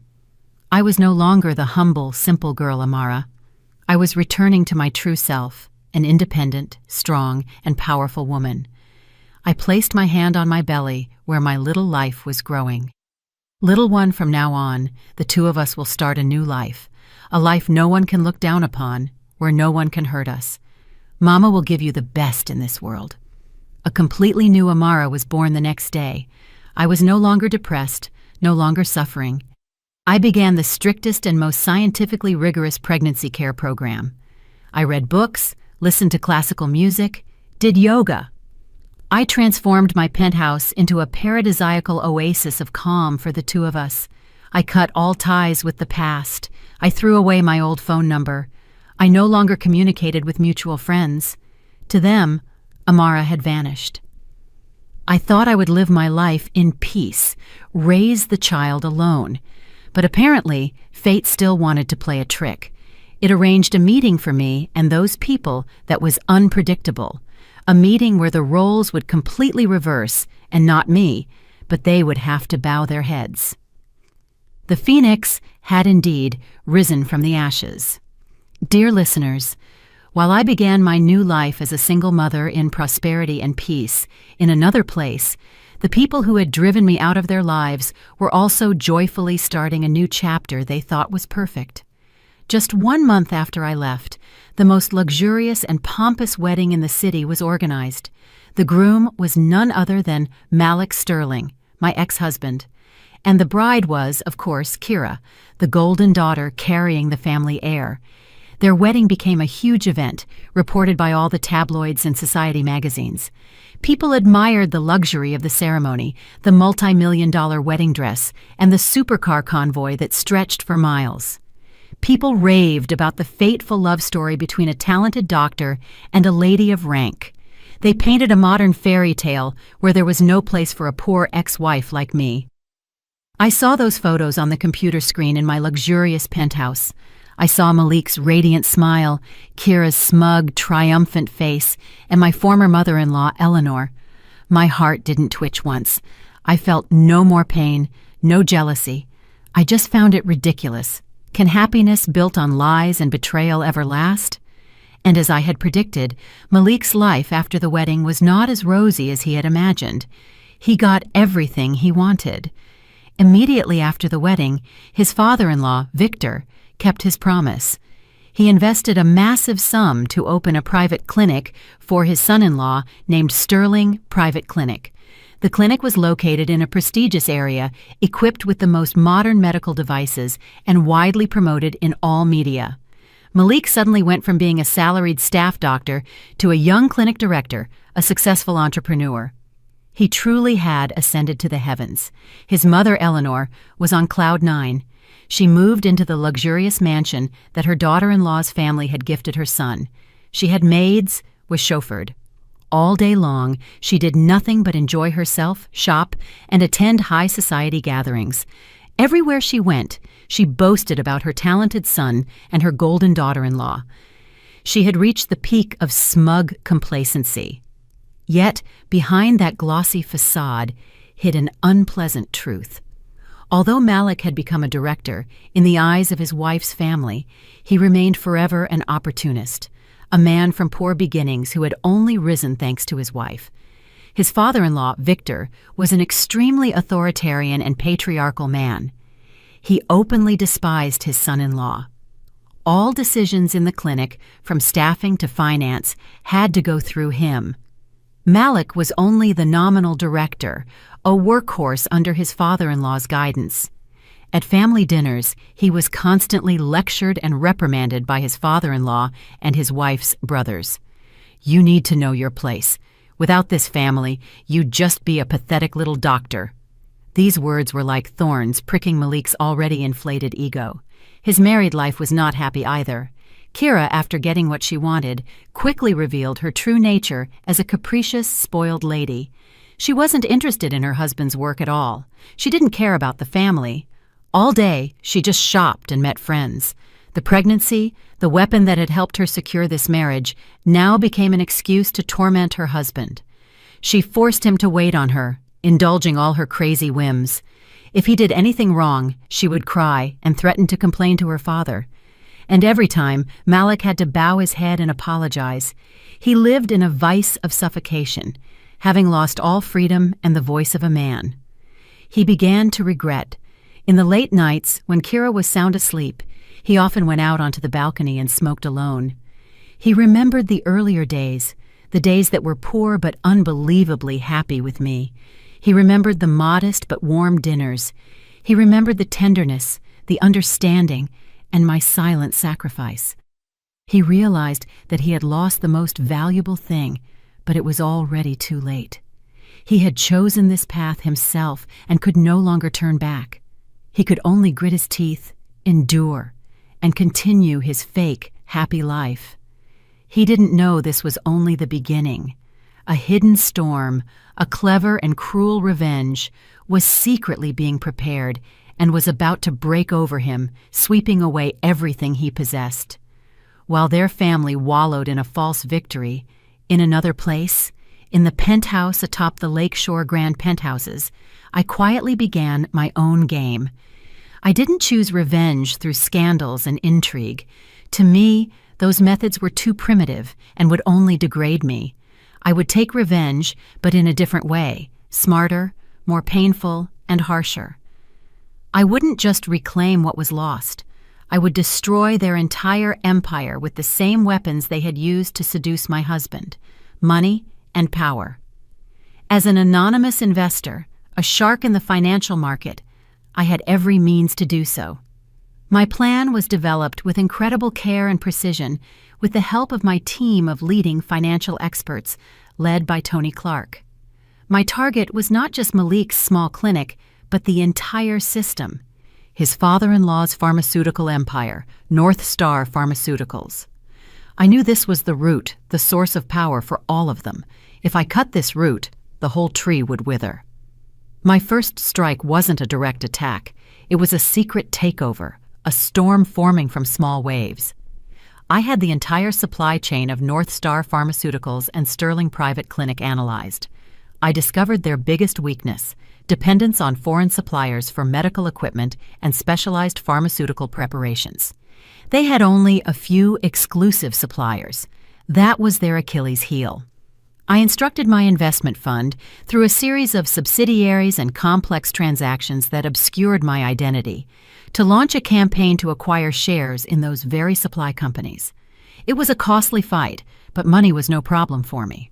I was no longer the humble, simple girl Amara. I was returning to my true self, an independent, strong, and powerful woman. I placed my hand on my belly where my little life was growing. Little one, from now on, the two of us will start a new life, a life no one can look down upon, where no one can hurt us. Mama will give you the best in this world. A completely new Amara was born the next day. I was no longer depressed, no longer suffering. I began the strictest and most scientifically rigorous pregnancy care program. I read books, listened to classical music, did yoga. I transformed my penthouse into a paradisiacal oasis of calm for the two of us. I cut all ties with the past. I threw away my old phone number. I no longer communicated with mutual friends. To them, Amara had vanished. I thought I would live my life in peace, raise the child alone. But apparently, fate still wanted to play a trick. It arranged a meeting for me and those people that was unpredictable. A meeting where the roles would completely reverse, and not me, but they would have to bow their heads. The phoenix had indeed risen from the ashes. Dear listeners, while I began my new life as a single mother in prosperity and peace in another place, the people who had driven me out of their lives were also joyfully starting a new chapter they thought was perfect. Just 1 month after I left, the most luxurious and pompous wedding in the city was organized. The groom was none other than Malik Sterling, my ex-husband. And the bride was, of course, Kira, the golden daughter carrying the family heir. Their wedding became a huge event, reported by all the tabloids and society magazines. People admired the luxury of the ceremony, the multi-million-dollar wedding dress, and the supercar convoy that stretched for miles. People raved about the fateful love story between a talented doctor and a lady of rank. They painted a modern fairy tale where there was no place for a poor ex-wife like me. I saw those photos on the computer screen in my luxurious penthouse. I saw Malik's radiant smile, Kira's smug, triumphant face, and my former mother-in-law, Eleanor. My heart didn't twitch once. I felt no more pain, no jealousy. I just found it ridiculous. Can happiness built on lies and betrayal ever last? And as I had predicted, Malik's life after the wedding was not as rosy as he had imagined. He got everything he wanted. Immediately after the wedding, his father-in-law, Victor, kept his promise. He invested a massive sum to open a private clinic for his son-in-law named Sterling Private Clinic. The clinic was located in a prestigious area, equipped with the most modern medical devices and widely promoted in all media. Malik suddenly went from being a salaried staff doctor to a young clinic director, a successful entrepreneur. He truly had ascended to the heavens. His mother, Eleanor, was on cloud nine. She moved into the luxurious mansion that her daughter-in-law's family had gifted her son. She had maids, was chauffeured. All day long, she did nothing but enjoy herself, shop, and attend high society gatherings. Everywhere she went, she boasted about her talented son and her golden daughter-in-law. She had reached the peak of smug complacency. Yet, behind that glossy facade hid an unpleasant truth. Although Malik had become a director, in the eyes of his wife's family, he remained forever an opportunist, a man from poor beginnings who had only risen thanks to his wife. His father-in-law, Victor, was an extremely authoritarian and patriarchal man. He openly despised his son-in-law. All decisions in the clinic, from staffing to finance, had to go through him. Malik was only the nominal director, a workhorse under his father-in-law's guidance. At family dinners, he was constantly lectured and reprimanded by his father-in-law and his wife's brothers. "You need to know your place. Without this family, you'd just be a pathetic little doctor." These words were like thorns pricking Malik's already inflated ego. His married life was not happy either. Kira, after getting what she wanted, quickly revealed her true nature as a capricious, spoiled lady. She wasn't interested in her husband's work at all. She didn't care about the family. All day, she just shopped and met friends. The pregnancy, the weapon that had helped her secure this marriage, now became an excuse to torment her husband. She forced him to wait on her, indulging all her crazy whims. If he did anything wrong, she would cry and threaten to complain to her father. And every time, Malik had to bow his head and apologize. He lived in a vice of suffocation, having lost all freedom and the voice of a man. He began to regret. In the late nights, when Kira was sound asleep, he often went out onto the balcony and smoked alone. He remembered the earlier days, the days that were poor but unbelievably happy with me. He remembered the modest but warm dinners. He remembered the tenderness, the understanding, and my silent sacrifice. He realized that he had lost the most valuable thing, but it was already too late. He had chosen this path himself and could no longer turn back. He could only grit his teeth, endure, and continue his fake, happy life. He didn't know this was only the beginning. A hidden storm, a clever and cruel revenge, was secretly being prepared and was about to break over him, sweeping away everything he possessed. While their family wallowed in a false victory, in another place, in the penthouse atop the lakeshore grand penthouses, I quietly began my own game. I didn't choose revenge through scandals and intrigue. To me, those methods were too primitive and would only degrade me. I would take revenge, but in a different way, smarter, more painful, and harsher. I wouldn't just reclaim what was lost. I would destroy their entire empire with the same weapons they had used to seduce my husband: money and power. As an anonymous investor, a shark in the financial market, I had every means to do so. My plan was developed with incredible care and precision, with the help of my team of leading financial experts, led by Tony Clark. My target was not just Malik's small clinic, but the entire system. His father-in-law's pharmaceutical empire, North Star Pharmaceuticals. I knew this was the root, the source of power for all of them. If I cut this root, the whole tree would wither. My first strike wasn't a direct attack. It was a secret takeover, a storm forming from small waves. I had the entire supply chain of North Star Pharmaceuticals and Sterling Private Clinic analyzed. I discovered their biggest weakness: dependence on foreign suppliers for medical equipment and specialized pharmaceutical preparations. They had only a few exclusive suppliers. That was their Achilles heel. I instructed my investment fund, through a series of subsidiaries and complex transactions that obscured my identity, to launch a campaign to acquire shares in those very supply companies. It was a costly fight, but money was no problem for me.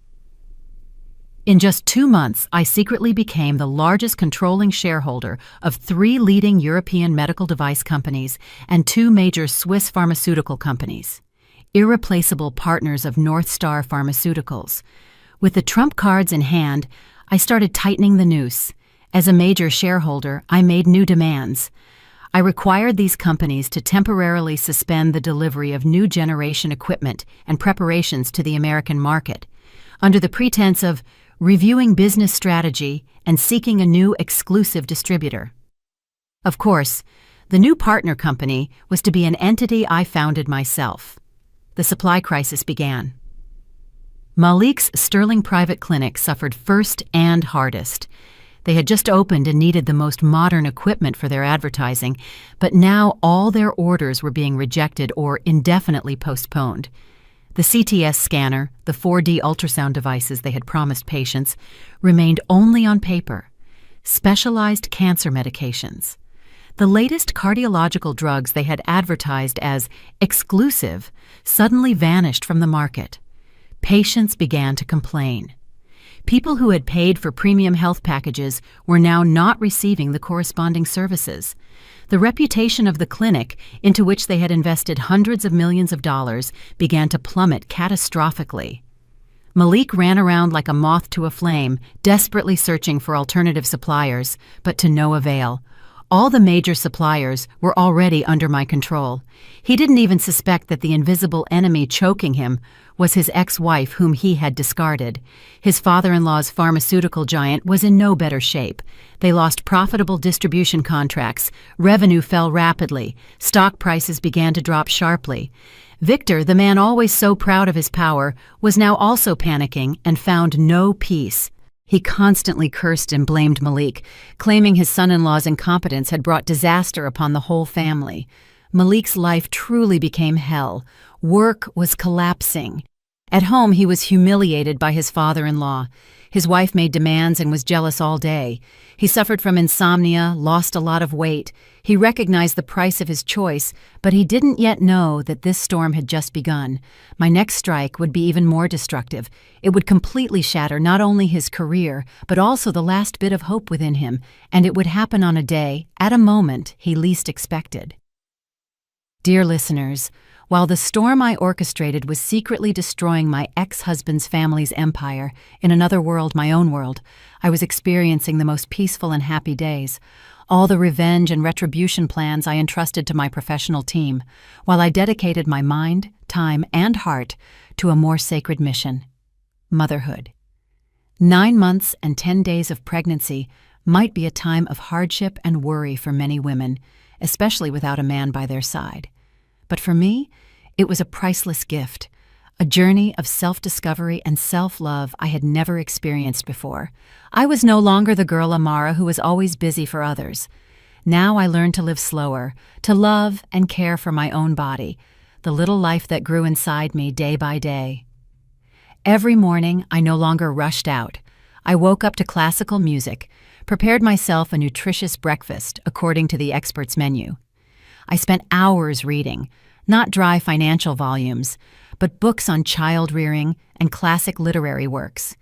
In just 2 months, I secretly became the largest controlling shareholder of 3 leading European medical device companies and 2 major Swiss pharmaceutical companies, irreplaceable partners of North Star Pharmaceuticals. With the trump cards in hand, I started tightening the noose. As a major shareholder, I made new demands. I required these companies to temporarily suspend the delivery of new generation equipment and preparations to the American market, under the pretense of reviewing business strategy and seeking a new exclusive distributor. Of course, the new partner company was to be an entity I founded myself. The supply crisis began. Malik's Sterling Private Clinic suffered first and hardest. They had just opened and needed the most modern equipment for their advertising, but now all their orders were being rejected or indefinitely postponed. The CTS scanner, the 4D ultrasound devices they had promised patients, remained only on paper. Specialized cancer medications. The latest cardiological drugs they had advertised as exclusive suddenly vanished from the market. Patients began to complain. People who had paid for premium health packages were now not receiving the corresponding services. The reputation of the clinic, into which they had invested hundreds of millions of dollars, began to plummet catastrophically. Malik ran around like a moth to a flame, desperately searching for alternative suppliers, but to no avail. All the major suppliers were already under my control. He didn't even suspect that the invisible enemy choking him was his ex-wife whom he had discarded. His father-in-law's pharmaceutical giant was in no better shape. They lost profitable distribution contracts, revenue fell rapidly, stock prices began to drop sharply. Victor, the man always so proud of his power, was now also panicking and found no peace. He constantly cursed and blamed Malik, claiming his son-in-law's incompetence had brought disaster upon the whole family. Malik's life truly became hell. Work was collapsing. At home, he was humiliated by his father-in-law. His wife made demands and was jealous all day. He suffered from insomnia, lost a lot of weight. He recognized the price of his choice, but he didn't yet know that this storm had just begun. My next strike would be even more destructive. It would completely shatter not only his career, but also the last bit of hope within him, and it would happen on a day, at a moment, he least expected. Dear listeners, while the storm I orchestrated was secretly destroying my ex-husband's family's empire, in another world, my own world, I was experiencing the most peaceful and happy days. All the revenge and retribution plans I entrusted to my professional team, while I dedicated my mind, time, and heart to a more sacred mission: motherhood. 9 months and 10 days of pregnancy might be a time of hardship and worry for many women, especially without a man by their side. But for me, it was a priceless gift, a journey of self-discovery and self-love I had never experienced before. I was no longer the girl Amara who was always busy for others. Now I learned to live slower, to love and care for my own body, the little life that grew inside me day by day. Every morning, I no longer rushed out. I woke up to classical music, prepared myself a nutritious breakfast according to the expert's menu. I spent hours reading, not dry financial volumes, but books on child rearing and classic literary works.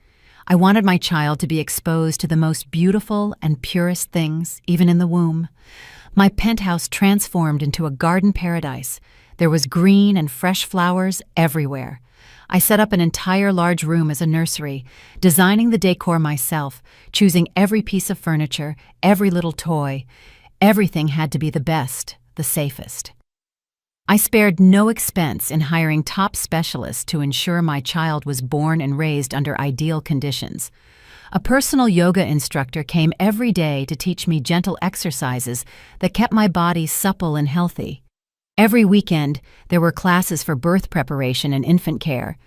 I wanted my child to be exposed to the most beautiful and purest things, even in the womb. My penthouse transformed into a garden paradise. There was green and fresh flowers everywhere. I set up an entire large room as a nursery, designing the decor myself, choosing every piece of furniture, every little toy. Everything had to be the best, the safest. I spared no expense in hiring top specialists to ensure my child was born and raised under ideal conditions. A personal yoga instructor came every day to teach me gentle exercises that kept my body supple and healthy. Every weekend, there were classes for birth preparation and infant care.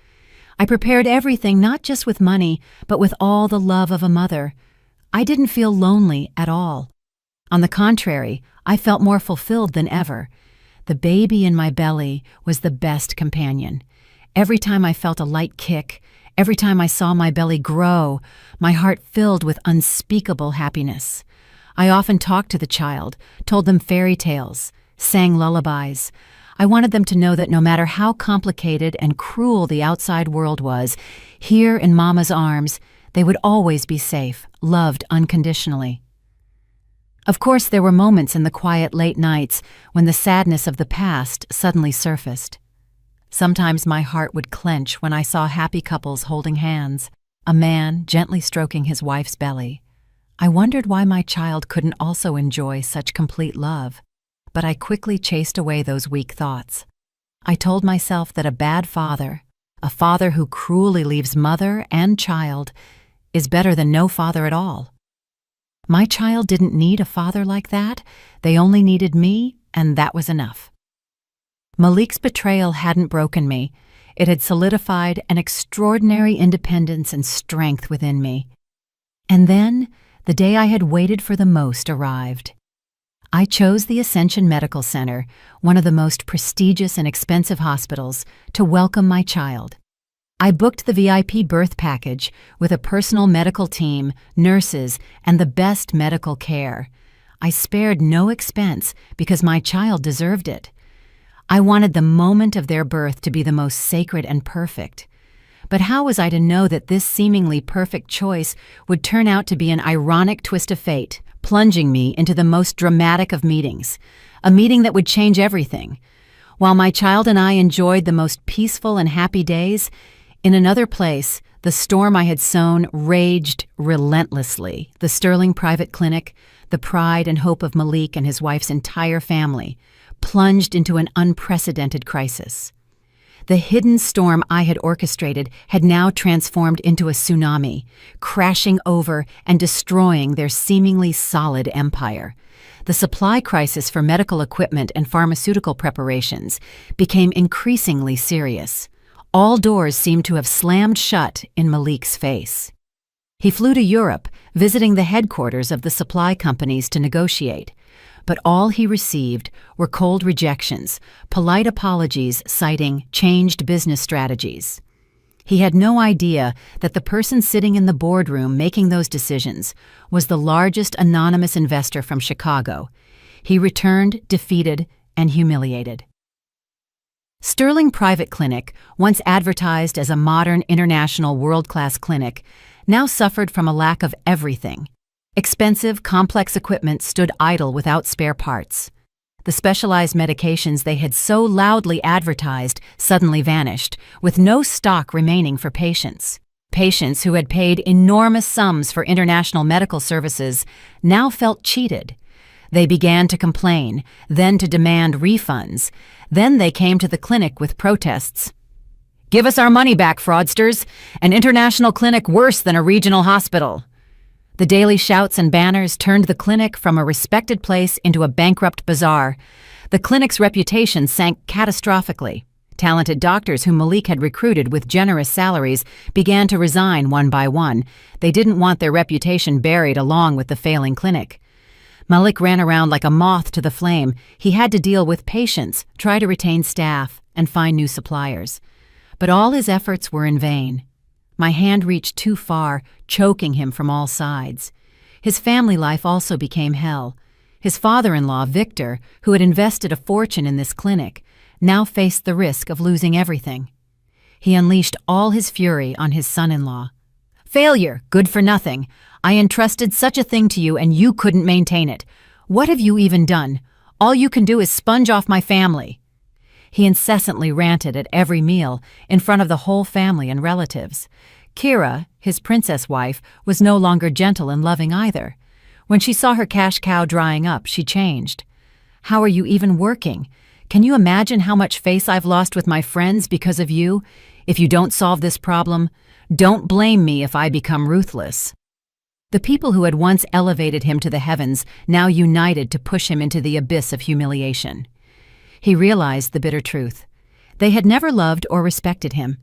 I prepared everything not just with money, but with all the love of a mother. I didn't feel lonely at all. On the contrary, I felt more fulfilled than ever. The baby in my belly was the best companion. Every time I felt a light kick, every time I saw my belly grow, my heart filled with unspeakable happiness. I often talked to the child, told them fairy tales, sang lullabies. I wanted them to know that no matter how complicated and cruel the outside world was, here in Mama's arms, they would always be safe, loved unconditionally. Of course, there were moments in the quiet late nights when the sadness of the past suddenly surfaced. Sometimes my heart would clench when I saw happy couples holding hands, a man gently stroking his wife's belly. I wondered why my child couldn't also enjoy such complete love, but I quickly chased away those weak thoughts. I told myself that a bad father, a father who cruelly leaves mother and child, is better than no father at all. My child didn't need a father like that. They only needed me, and that was enough. Malik's betrayal hadn't broken me. It had solidified an extraordinary independence and strength within me. And then, the day I had waited for the most arrived. I chose the Ascension Medical Center, one of the most prestigious and expensive hospitals, to welcome my child. I booked the VIP birth package with a personal medical team, nurses, and the best medical care. I spared no expense because my child deserved it. I wanted the moment of their birth to be the most sacred and perfect. But how was I to know that this seemingly perfect choice would turn out to be an ironic twist of fate, plunging me into the most dramatic of meetings, a meeting that would change everything? While my child and I enjoyed the most peaceful and happy days, in another place, the storm I had sown raged relentlessly. The Sterling Private Clinic, the pride and hope of Malik and his wife's entire family, plunged into an unprecedented crisis. The hidden storm I had orchestrated had now transformed into a tsunami, crashing over and destroying their seemingly solid empire. The supply crisis for medical equipment and pharmaceutical preparations became increasingly serious. All doors seemed to have slammed shut in Malik's face. He flew to Europe, visiting the headquarters of the supply companies to negotiate. But all he received were cold rejections, polite apologies citing changed business strategies. He had no idea that the person sitting in the boardroom making those decisions was the largest anonymous investor from Chicago. He returned defeated and humiliated. Sterling Private Clinic, once advertised as a modern international world-class clinic, now suffered from a lack of everything. Expensive, complex equipment stood idle without spare parts. The specialized medications they had so loudly advertised suddenly vanished, with no stock remaining for patients. Patients who had paid enormous sums for international medical services now felt cheated. They began to complain, then to demand refunds. Then they came to the clinic with protests. "Give us our money back, fraudsters! An international clinic worse than a regional hospital!" The daily shouts and banners turned the clinic from a respected place into a bankrupt bazaar. The clinic's reputation sank catastrophically. Talented doctors whom Malik had recruited with generous salaries began to resign one by one. They didn't want their reputation buried along with the failing clinic. Malik ran around like a moth to the flame. He had to deal with patients, try to retain staff, and find new suppliers. But all his efforts were in vain. My hand reached too far, choking him from all sides. His family life also became hell. His father-in-law, Victor, who had invested a fortune in this clinic, now faced the risk of losing everything. He unleashed all his fury on his son-in-law. "Failure, good for nothing. I entrusted such a thing to you and you couldn't maintain it. What have you even done? All you can do is sponge off my family." He incessantly ranted at every meal in front of the whole family and relatives. Kira, his princess wife, was no longer gentle and loving either. When she saw her cash cow drying up, she changed. "How are you even working? Can you imagine how much face I've lost with my friends because of you? If you don't solve this problem, don't blame me if I become ruthless." The people who had once elevated him to the heavens now united to push him into the abyss of humiliation. He realized the bitter truth. They had never loved or respected him.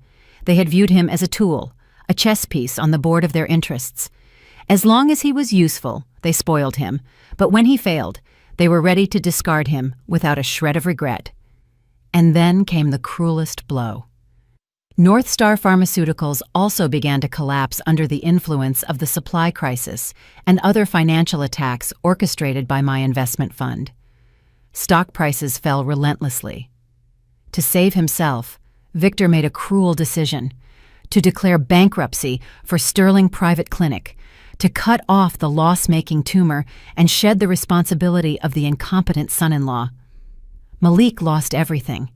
They had viewed him as a tool, a chess piece on the board of their interests. As long as he was useful, they spoiled him, but when he failed, they were ready to discard him without a shred of regret. And then came the cruelest blow. North Star Pharmaceuticals also began to collapse under the influence of the supply crisis and other financial attacks orchestrated by my investment fund. Stock prices fell relentlessly. To save himself, Victor made a cruel decision: to declare bankruptcy for Sterling Private Clinic, to cut off the loss-making tumor and shed the responsibility of the incompetent son-in-law. Malik lost everything.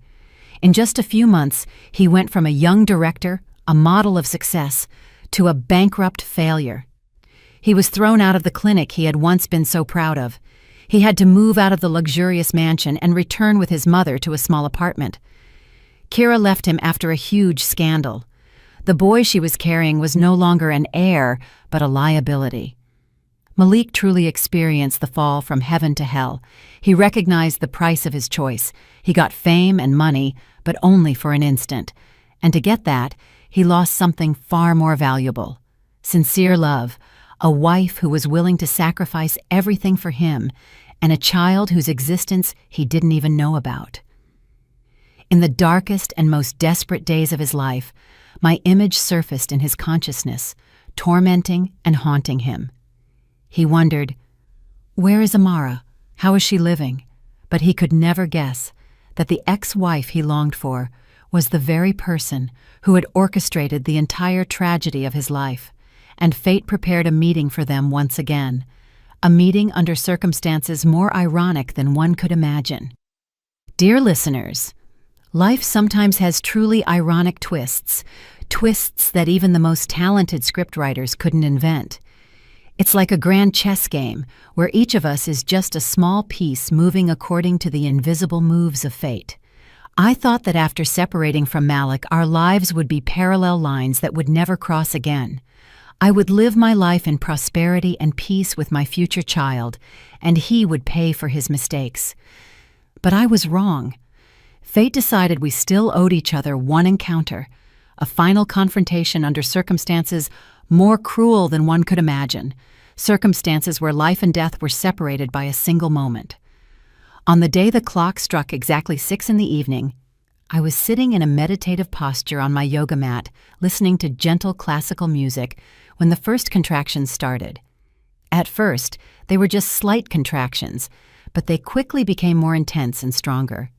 In just a few months, he went from a young director, a model of success, to a bankrupt failure. He was thrown out of the clinic he had once been so proud of. He had to move out of the luxurious mansion and return with his mother to a small apartment. Kira left him after a huge scandal. The boy she was carrying was no longer an heir, but a liability. Malik truly experienced the fall from heaven to hell. He recognized the price of his choice. He got fame and money, but only for an instant. And to get that, he lost something far more valuable: sincere love, a wife who was willing to sacrifice everything for him, and a child whose existence he didn't even know about. In the darkest and most desperate days of his life, my image surfaced in his consciousness, tormenting and haunting him. He wondered, where is Amara? How is she living? But he could never guess that the ex-wife he longed for was the very person who had orchestrated the entire tragedy of his life, and fate prepared a meeting for them once again, a meeting under circumstances more ironic than one could imagine. Dear listeners, life sometimes has truly ironic twists, twists that even the most talented scriptwriters couldn't invent. It's like a grand chess game where each of us is just a small piece moving according to the invisible moves of fate. I thought that after separating from Malik, our lives would be parallel lines that would never cross again. I would live my life in prosperity and peace with my future child, and he would pay for his mistakes. But I was wrong. Fate decided we still owed each other one encounter, a final confrontation under circumstances more cruel than one could imagine, circumstances where life and death were separated by a single moment. On the day the clock struck exactly 6 p.m, I was sitting in a meditative posture on my yoga mat, listening to gentle classical music, when the first contractions started. At first, they were just slight contractions, but they quickly became more intense and stronger.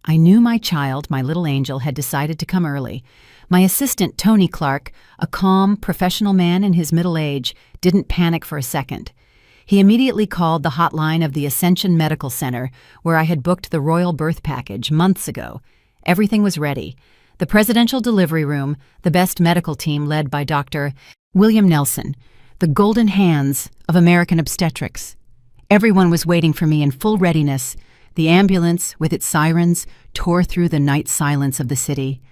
I knew my child, my little angel, had decided to come early. My assistant, Tony Clark, a calm, professional man in his middle age, didn't panic for a second. He immediately called the hotline of the Ascension Medical Center, where I had booked the royal birth package months ago. Everything was ready. The presidential delivery room, the best medical team led by Dr. William Nelson, the golden hands of American obstetrics. Everyone was waiting for me in full readiness. The ambulance, with its sirens, tore through the night silence of the city.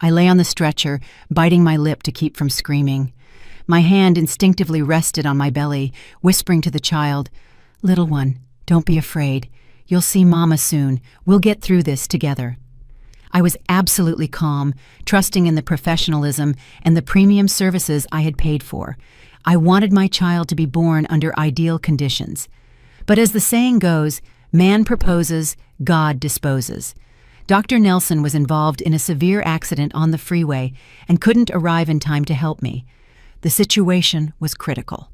I lay on the stretcher, biting my lip to keep from screaming. My hand instinctively rested on my belly, whispering to the child, "Little one, don't be afraid. You'll see Mama soon. We'll get through this together." I was absolutely calm, trusting in the professionalism and the premium services I had paid for. I wanted my child to be born under ideal conditions. But as the saying goes, man proposes, God disposes. Dr. Nelson was involved in a severe accident on the freeway and couldn't arrive in time to help me. The situation was critical.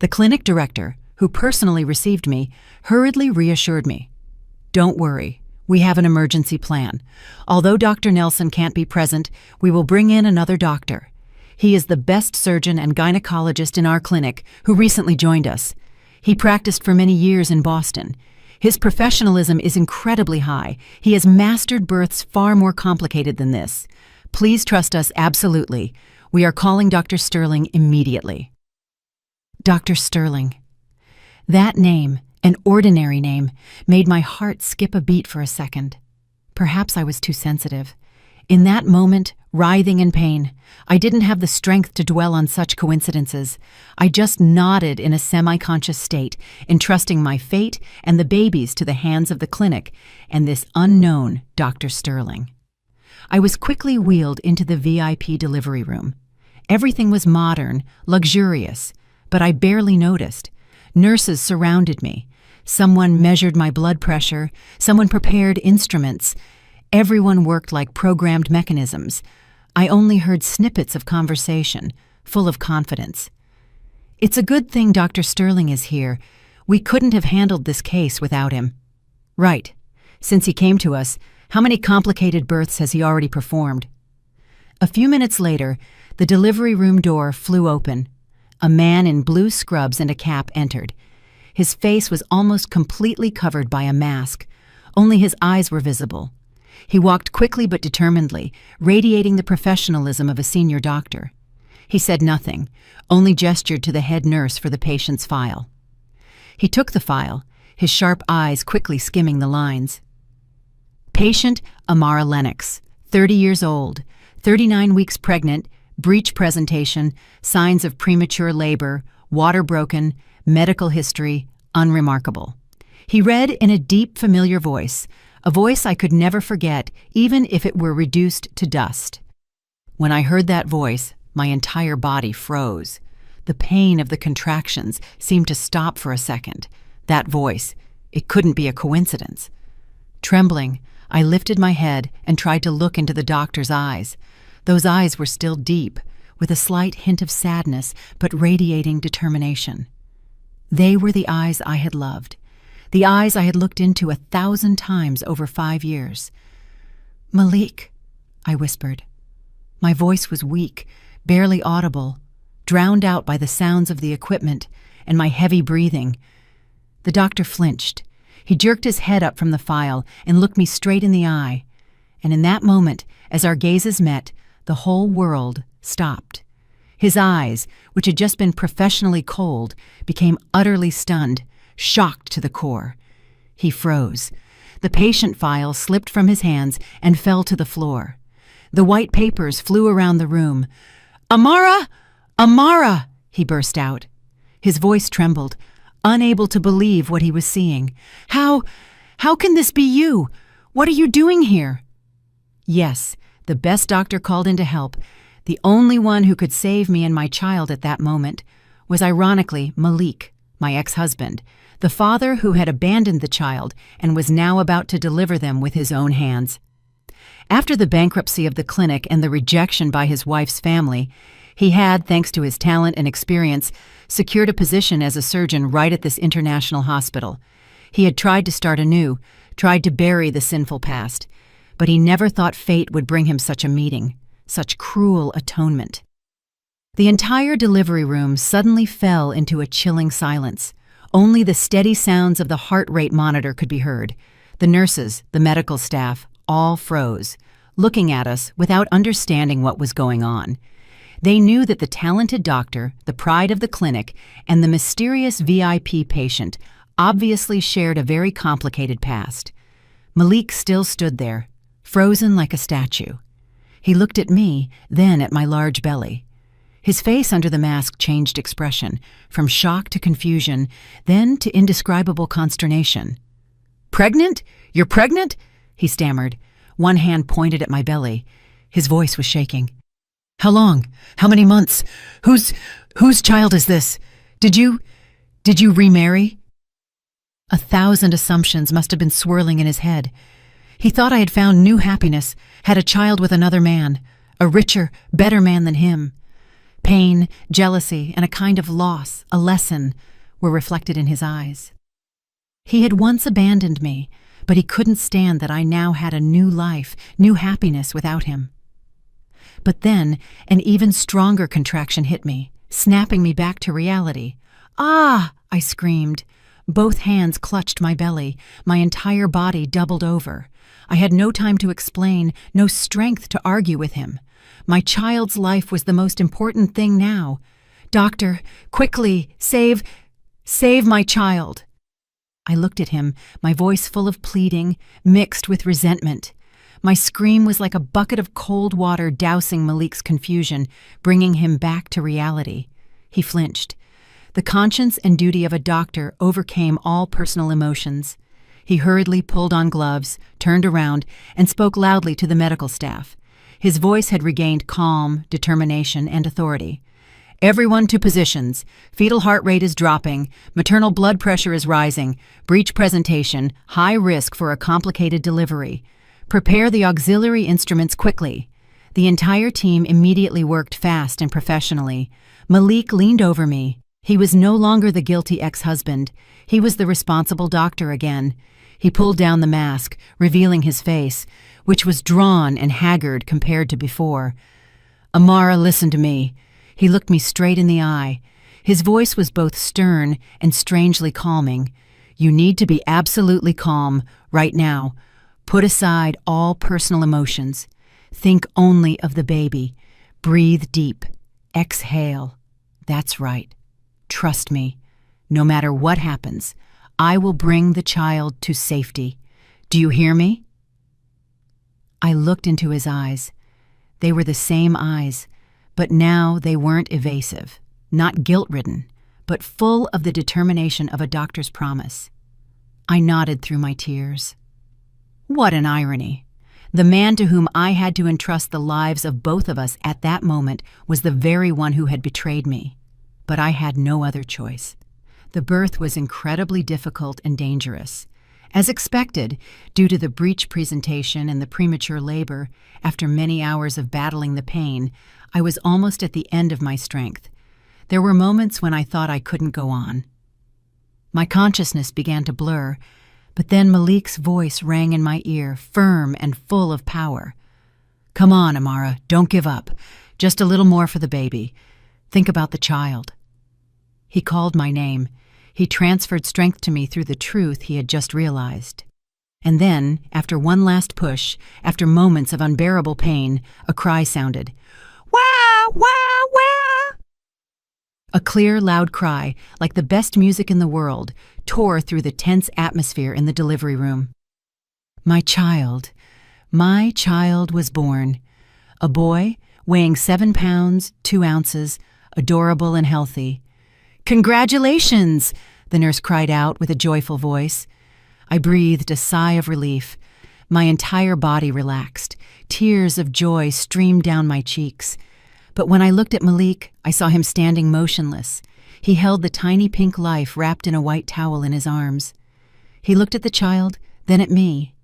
The clinic director, who personally received me, hurriedly reassured me. "Don't worry. We have an emergency plan. Although Dr. Nelson can't be present, we will bring in another doctor. He is the best surgeon and gynecologist in our clinic who recently joined us. He practiced for many years in Boston. His professionalism is incredibly high. He has mastered births far more complicated than this. Please trust us absolutely. We are calling Dr. Sterling immediately." Dr. Sterling. That name, an ordinary name, made my heart skip a beat for a second. Perhaps I was too sensitive. In that moment, writhing in pain, I didn't have the strength to dwell on such coincidences. I just nodded in a semi-conscious state, entrusting my fate and the babies to the hands of the clinic and this unknown Dr. Sterling. I was quickly wheeled into the VIP delivery room. Everything was modern, luxurious, but I barely noticed. Nurses surrounded me. Someone measured my blood pressure. Someone prepared instruments. Everyone worked like programmed mechanisms. I only heard snippets of conversation, full of confidence. "It's a good thing Dr. Sterling is here. We couldn't have handled this case without him." "Right. Since he came to us, how many complicated births has he already performed?" A few minutes later, the delivery room door flew open. A man in blue scrubs and a cap entered. His face was almost completely covered by a mask. Only his eyes were visible. He walked quickly but determinedly, radiating the professionalism of a senior doctor. He said nothing, only gestured to the head nurse for the patient's file. He took the file, his sharp eyes quickly skimming the lines. Patient Amara Lennox, 30 years old, 39 weeks pregnant, breech presentation, signs of premature labor, water broken, medical history, unremarkable. He read in a deep, familiar voice, a voice I could never forget, even if it were reduced to dust. When I heard that voice, my entire body froze. The pain of the contractions seemed to stop for a second. That voice, it couldn't be a coincidence. Trembling, I lifted my head and tried to look into the doctor's eyes. Those eyes were still deep, with a slight hint of sadness, but radiating determination. They were the eyes I had loved, the eyes I had looked into 1,000 times over 5 years. "Malik," I whispered. My voice was weak, barely audible, drowned out by the sounds of the equipment and my heavy breathing. The doctor flinched. He jerked his head up from the file and looked me straight in the eye. And in that moment, as our gazes met, the whole world stopped. His eyes, which had just been professionally cold, became utterly stunned, shocked to the core. He froze. The patient file slipped from his hands and fell to the floor. The white papers flew around the room. "Amara! Amara!" he burst out. His voice trembled, unable to believe what he was seeing. How can this be you? What are you doing here?" Yes, the best doctor called in to help, the only one who could save me and my child at that moment, was ironically Malik, my ex-husband, the father who had abandoned the child and was now about to deliver them with his own hands. After the bankruptcy of the clinic and the rejection by his wife's family, he had, thanks to his talent and experience, secured a position as a surgeon right at this international hospital. He had tried to start anew, tried to bury the sinful past, but he never thought fate would bring him such a meeting, such cruel atonement. The entire delivery room suddenly fell into a chilling silence. Only the steady sounds of the heart rate monitor could be heard. The nurses, the medical staff, all froze, looking at us without understanding what was going on. They knew that the talented doctor, the pride of the clinic, and the mysterious VIP patient obviously shared a very complicated past. Malik still stood there, frozen like a statue. He looked at me, then at my large belly. His face under the mask changed expression, from shock to confusion, then to indescribable consternation. "Pregnant? You're pregnant?" he stammered. One hand pointed at my belly. His voice was shaking. "How long? How many months? Whose child is this? Did you remarry?" 1,000 assumptions must have been swirling in his head. He thought I had found new happiness, had a child with another man, a richer, better man than him. Pain, jealousy, and a kind of loss, a lesson. were reflected in his eyes. He had once abandoned me, but he couldn't stand that I now had a new life, new happiness without him. But then, an even stronger contraction hit me, snapping me back to reality. "Ah!" I screamed. Both hands clutched my belly, my entire body doubled over. I had no time to explain, no strength to argue with him. My child's life was the most important thing now. "Doctor, quickly, save my child." I looked at him, my voice full of pleading, mixed with resentment. My scream was like a bucket of cold water dousing Malik's confusion, bringing him back to reality. He flinched. The conscience and duty of a doctor overcame all personal emotions. He hurriedly pulled on gloves, turned around, and spoke loudly to the medical staff. His voice had regained calm, determination, and authority. "Everyone to positions. Fetal heart rate is dropping. Maternal blood pressure is rising. Breech presentation. High risk for a complicated delivery. Prepare the auxiliary instruments quickly." The entire team immediately worked fast and professionally. Malik leaned over me. He was no longer the guilty ex-husband. He was the responsible doctor again. He pulled down the mask, revealing his face, which was drawn and haggard compared to before. "Amara, listen to me." He looked me straight in the eye. His voice was both stern and strangely calming. "You need to be absolutely calm, right now. Put aside all personal emotions. Think only of the baby. Breathe deep. Exhale. That's right. Trust me. No matter what happens, I will bring the child to safety. Do you hear me?" I looked into his eyes. They were the same eyes, but now they weren't evasive, not guilt-ridden, but full of the determination of a doctor's promise. I nodded through my tears. What an irony. The man to whom I had to entrust the lives of both of us at that moment was the very one who had betrayed me. But I had no other choice. The birth was incredibly difficult and dangerous. As expected, due to the breech presentation and the premature labor, after many hours of battling the pain, I was almost at the end of my strength. There were moments when I thought I couldn't go on. My consciousness began to blur, but then Malik's voice rang in my ear, firm and full of power. "Come on, Amara, don't give up. Just a little more for the baby. Think about the child." He called my name. He transferred strength to me through the truth he had just realized. And then, after one last push, after moments of unbearable pain, a cry sounded. "Wah! Wah! Wah!" A clear, loud cry, like the best music in the world, tore through the tense atmosphere in the delivery room. My child was born. A boy, weighing 7 pounds, 2 ounces, adorable and healthy. "Congratulations!" the nurse cried out with a joyful voice. I breathed a sigh of relief. My entire body relaxed. Tears of joy streamed down my cheeks. But when I looked at Malik, I saw him standing motionless. He held the tiny pink life wrapped in a white towel in his arms. He looked at the child, then at me.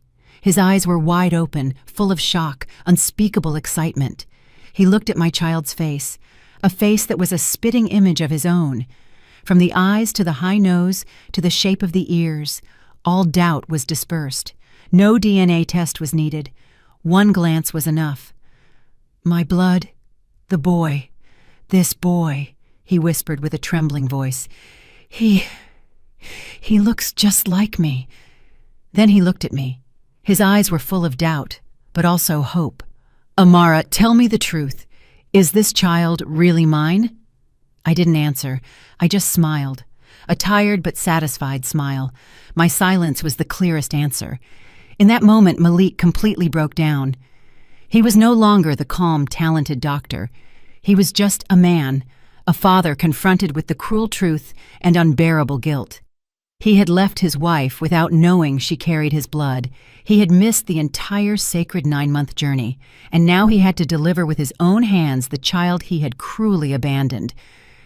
His eyes were wide open, full of shock, unspeakable excitement. He looked at my child's face, a face that was a spitting image of his own. From the eyes to the high nose to the shape of the ears, all doubt was dispersed. No DNA test was needed. One glance was enough. "My blood, the boy, this boy," he whispered with a trembling voice. He looks just like me." Then he looked at me. His eyes were full of doubt, but also hope. "Amara, tell me the truth. Is this child really mine?" I didn't answer. I just smiled. A tired but satisfied smile. My silence was the clearest answer. In that moment, Malik completely broke down. He was no longer the calm, talented doctor. He was just a man, a father confronted with the cruel truth and unbearable guilt. He had left his wife without knowing she carried his blood. He had missed the entire sacred 9-month journey, and now he had to deliver with his own hands the child he had cruelly abandoned.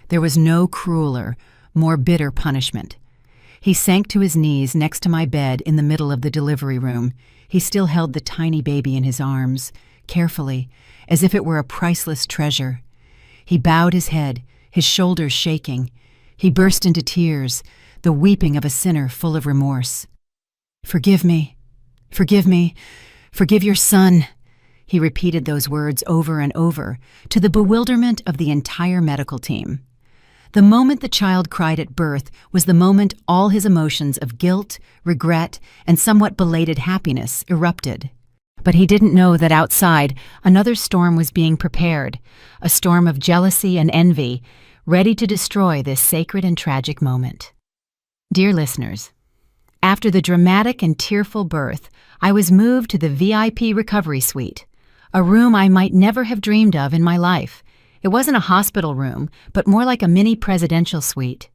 There was no crueler, more bitter punishment. He sank to his knees next to my bed in the middle of the delivery room. He still held the tiny baby in his arms, carefully, as if it were a priceless treasure. He bowed his head, his shoulders shaking. He burst into tears, the weeping of a sinner full of remorse. "Forgive me, forgive me, forgive your son." He repeated those words over and over, to the bewilderment of the entire medical team. The moment the child cried at birth was the moment all his emotions of guilt, regret, and somewhat belated happiness erupted. But he didn't know that outside, another storm was being prepared, a storm of jealousy and envy, ready to destroy this sacred and tragic moment. Dear listeners, after the dramatic and tearful birth, I was moved to the VIP recovery suite, a room I might never have dreamed of in my life. It wasn't a hospital room, but more like a mini presidential suite.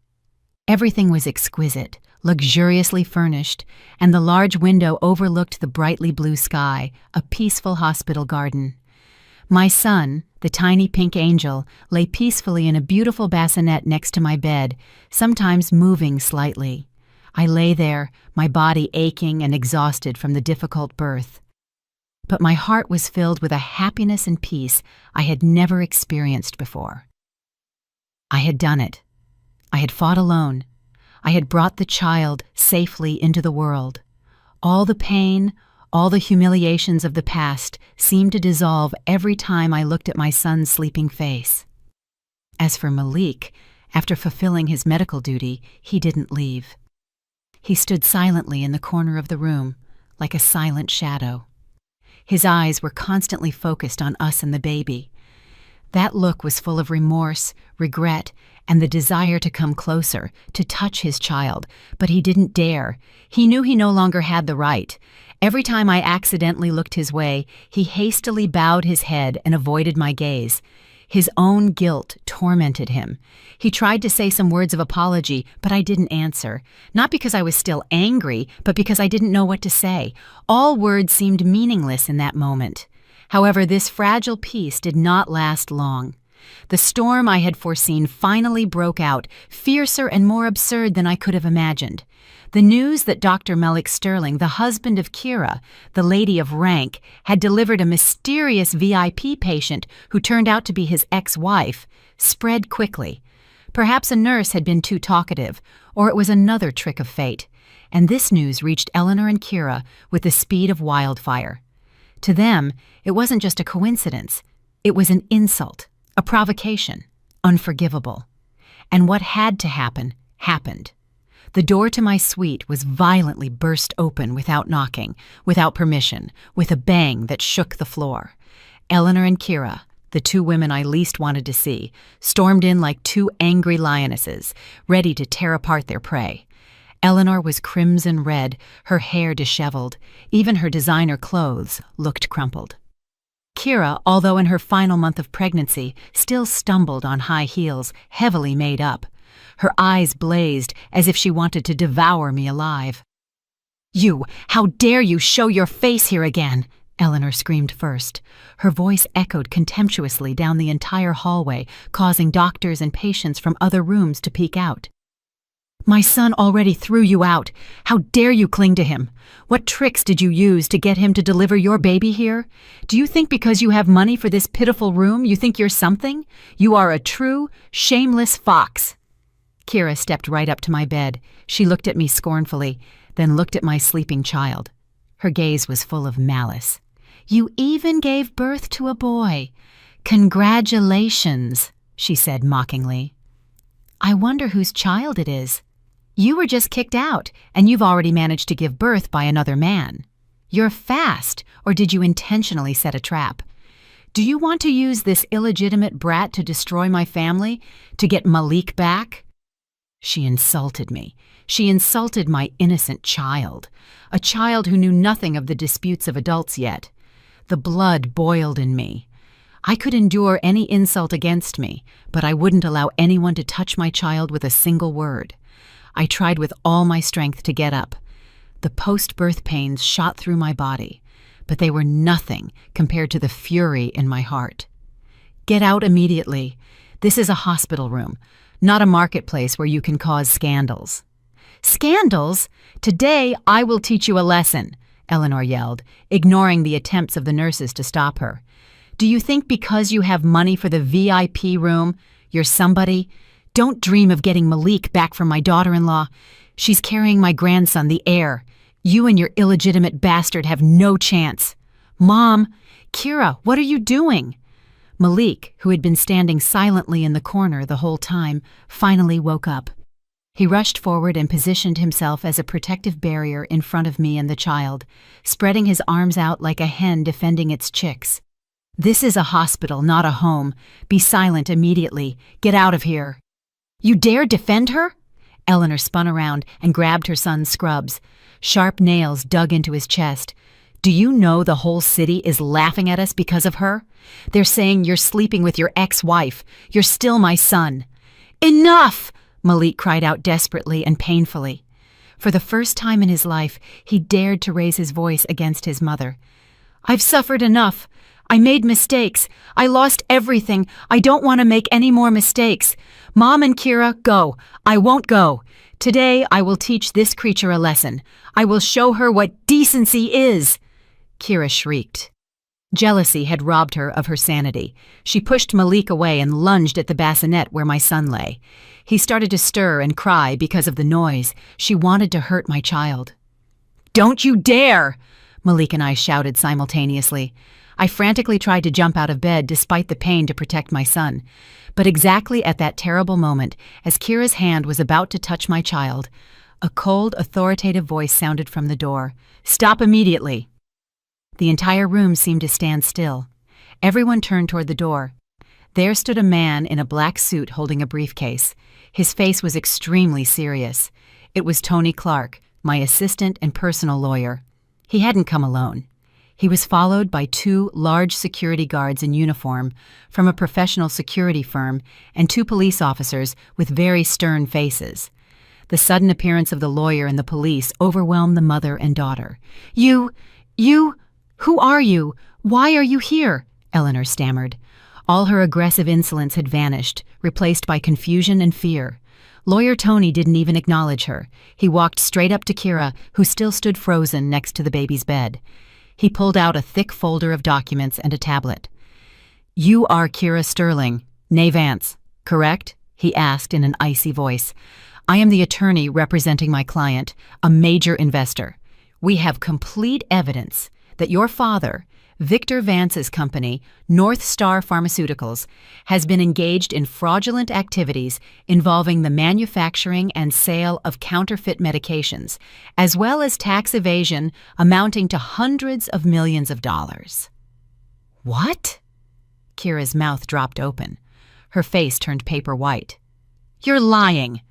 Everything was exquisite, luxuriously furnished, and the large window overlooked the brightly blue sky, a peaceful hospital garden. My son, the tiny pink angel, lay peacefully in a beautiful bassinet next to my bed, sometimes moving slightly. I lay there, my body aching and exhausted from the difficult birth. But my heart was filled with a happiness and peace I had never experienced before. I had done it. I had fought alone. I had brought the child safely into the world. All the pain, all the humiliations of the past seemed to dissolve every time I looked at my son's sleeping face. As for Malik, after fulfilling his medical duty, he didn't leave. He stood silently in the corner of the room, like a silent shadow. His eyes were constantly focused on us and the baby. That look was full of remorse, regret, and the desire to come closer, to touch his child, but he didn't dare. He knew he no longer had the right. Every time I accidentally looked his way, he hastily bowed his head and avoided my gaze. His own guilt tormented him. He tried to say some words of apology, but I didn't answer. Not because I was still angry, but because I didn't know what to say. All words seemed meaningless in that moment. However, this fragile peace did not last long. The storm I had foreseen finally broke out, fiercer and more absurd than I could have imagined. The news that Dr. Malik Sterling, the husband of Kira, the lady of rank, had delivered a mysterious VIP patient who turned out to be his ex-wife, spread quickly. Perhaps a nurse had been too talkative, or it was another trick of fate, and this news reached Eleanor and Kira with the speed of wildfire. To them, it wasn't just a coincidence. It was an insult, a provocation, unforgivable. And what had to happen, happened. The door to my suite was violently burst open without knocking, without permission, with a bang that shook the floor. Eleanor and Kira, the two women I least wanted to see, stormed in like two angry lionesses, ready to tear apart their prey. Eleanor was crimson red, her hair disheveled. Even her designer clothes looked crumpled. Kira, although in her final month of pregnancy, still stumbled on high heels, heavily made up. Her eyes blazed as if she wanted to devour me alive. "You! How dare you show your face here again?" Eleanor screamed first. Her voice echoed contemptuously down the entire hallway, causing doctors and patients from other rooms to peek out. "My son already threw you out. How dare you cling to him? What tricks did you use to get him to deliver your baby here? Do you think because you have money for this pitiful room you think you're something? You are a true, shameless fox." Kira stepped right up to my bed. She looked at me scornfully, then looked at my sleeping child. Her gaze was full of malice. "You even gave birth to a boy. Congratulations," she said mockingly. "I wonder whose child it is. You were just kicked out, and you've already managed to give birth by another man. You're fast, or did you intentionally set a trap? Do you want to use this illegitimate brat to destroy my family, to get Malik back?" She insulted me. She insulted my innocent child, a child who knew nothing of the disputes of adults yet. The blood boiled in me. I could endure any insult against me, but I wouldn't allow anyone to touch my child with a single word. I tried with all my strength to get up. The post-birth pains shot through my body, but they were nothing compared to the fury in my heart. "Get out immediately. This is a hospital room, not a marketplace where you can cause scandals." "Scandals? Today I will teach you a lesson," Eleanor yelled, ignoring the attempts of the nurses to stop her. "Do you think because you have money for the VIP room, you're somebody? Don't dream of getting Malik back from my daughter-in-law. She's carrying my grandson, the heir. You and your illegitimate bastard have no chance. Mom, Kira, what are you doing? Malik, who had been standing silently in the corner the whole time, finally woke up. He rushed forward and positioned himself as a protective barrier in front of me and the child, spreading his arms out like a hen defending its chicks. This is a hospital, not a home. Be silent immediately. Get out of here. You dare defend her? Eleanor spun around and grabbed her son's scrubs. Sharp nails dug into his chest. Do you know the whole city is laughing at us because of her? They're saying you're sleeping with your ex-wife. You're still my son. Enough! Malik cried out desperately and painfully. For the first time in his life, he dared to raise his voice against his mother. I've suffered enough. I made mistakes. I lost everything. I don't want to make any more mistakes. Mom and Kira, go. I won't go. Today, I will teach this creature a lesson. I will show her what decency is. Kira shrieked. Jealousy had robbed her of her sanity. She pushed Malik away and lunged at the bassinet where my son lay. He started to stir and cry because of the noise. She wanted to hurt my child. Don't you dare! Malik and I shouted simultaneously. I frantically tried to jump out of bed despite the pain to protect my son. But exactly at that terrible moment, as Kira's hand was about to touch my child, a cold, authoritative voice sounded from the door. Stop immediately! The entire room seemed to stand still. Everyone turned toward the door. There stood a man in a black suit holding a briefcase. His face was extremely serious. It was Tony Clark, my assistant and personal lawyer. He hadn't come alone. He was followed by 2 large security guards in uniform from a professional security firm and 2 police officers with very stern faces. The sudden appearance of the lawyer and the police overwhelmed the mother and daughter. You, who are you? Why are you here? Eleanor stammered. All her aggressive insolence had vanished, replaced by confusion and fear. Lawyer Tony didn't even acknowledge her. He walked straight up to Kira, who still stood frozen next to the baby's bed. He pulled out a thick folder of documents and a tablet. You are Kira Sterling, née Vance, correct? He asked in an icy voice. I am the attorney representing my client, a major investor. We have complete evidence that your father, Victor Vance's company, North Star Pharmaceuticals, has been engaged in fraudulent activities involving the manufacturing and sale of counterfeit medications, as well as tax evasion amounting to hundreds of millions of dollars. What? Kira's mouth dropped open. Her face turned paper white. You're lying.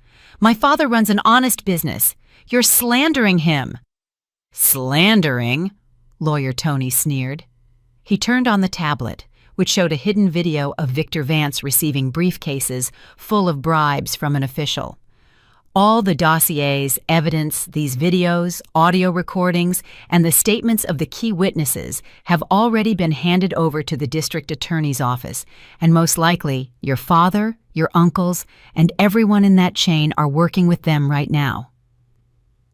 My father runs an honest business. You're slandering him. Slandering? Lawyer Tony sneered. He turned on the tablet, which showed a hidden video of Victor Vance receiving briefcases full of bribes from an official. All the dossiers, evidence, these videos, audio recordings, and the statements of the key witnesses have already been handed over to the district attorney's office, and most likely your father, your uncles, and everyone in that chain are working with them right now.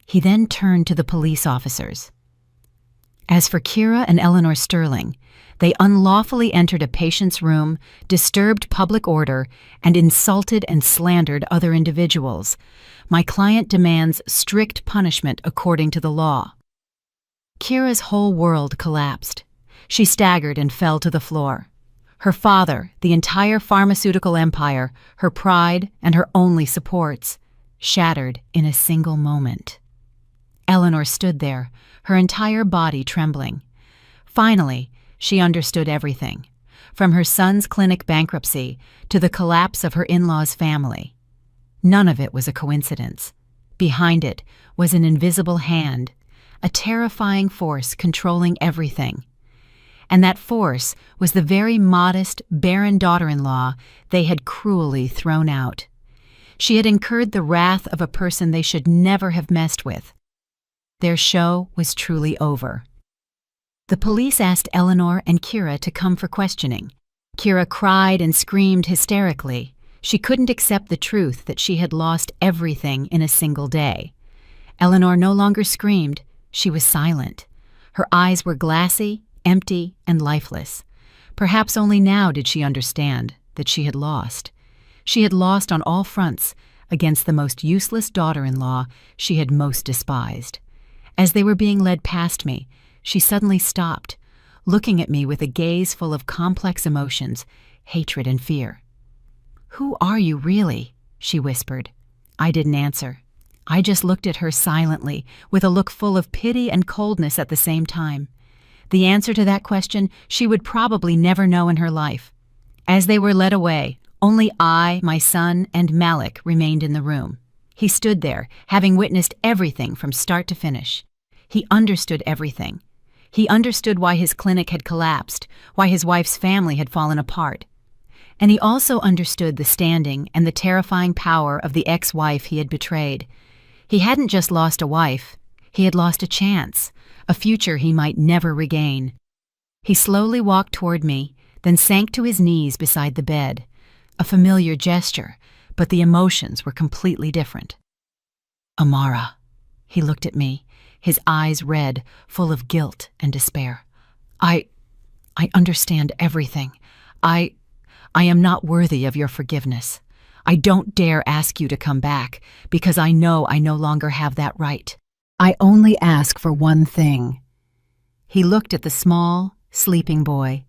He then turned to the police officers. As for Kira and Eleanor Sterling, they unlawfully entered a patient's room, disturbed public order, and insulted and slandered other individuals. My client demands strict punishment according to the law. Kira's whole world collapsed. She staggered and fell to the floor. Her father, the entire pharmaceutical empire, her pride, and her only supports, shattered in a single moment. Eleanor stood there, her entire body trembling. Finally, she understood everything, from her son's clinic bankruptcy to the collapse of her in-laws' family. None of it was a coincidence. Behind it was an invisible hand, a terrifying force controlling everything. And that force was the very modest, barren daughter-in-law they had cruelly thrown out. She had incurred the wrath of a person they should never have messed with. Their show was truly over. The police asked Eleanor and Kira to come for questioning. Kira cried and screamed hysterically. She couldn't accept the truth that she had lost everything in a single day. Eleanor no longer screamed. She was silent. Her eyes were glassy, empty, and lifeless. Perhaps only now did she understand that she had lost. She had lost on all fronts against the most useless daughter-in-law she had most despised. As they were being led past me, she suddenly stopped, looking at me with a gaze full of complex emotions, hatred and fear. "Who are you really?" she whispered. I didn't answer. I just looked at her silently, with a look full of pity and coldness at the same time. The answer to that question she would probably never know in her life. As they were led away, only I, my son, and Malik remained in the room. He stood there, having witnessed everything from start to finish. He understood everything. He understood why his clinic had collapsed, why his wife's family had fallen apart. And he also understood the standing and the terrifying power of the ex-wife he had betrayed. He hadn't just lost a wife, he had lost a chance, a future he might never regain. He slowly walked toward me, then sank to his knees beside the bed. A familiar gesture, but the emotions were completely different. "Amara," he looked at me, his eyes red, full of guilt and despair. I understand everything. I am not worthy of your forgiveness. I don't dare ask you to come back, because I know I no longer have that right. I only ask for one thing." He looked at the small, sleeping boy,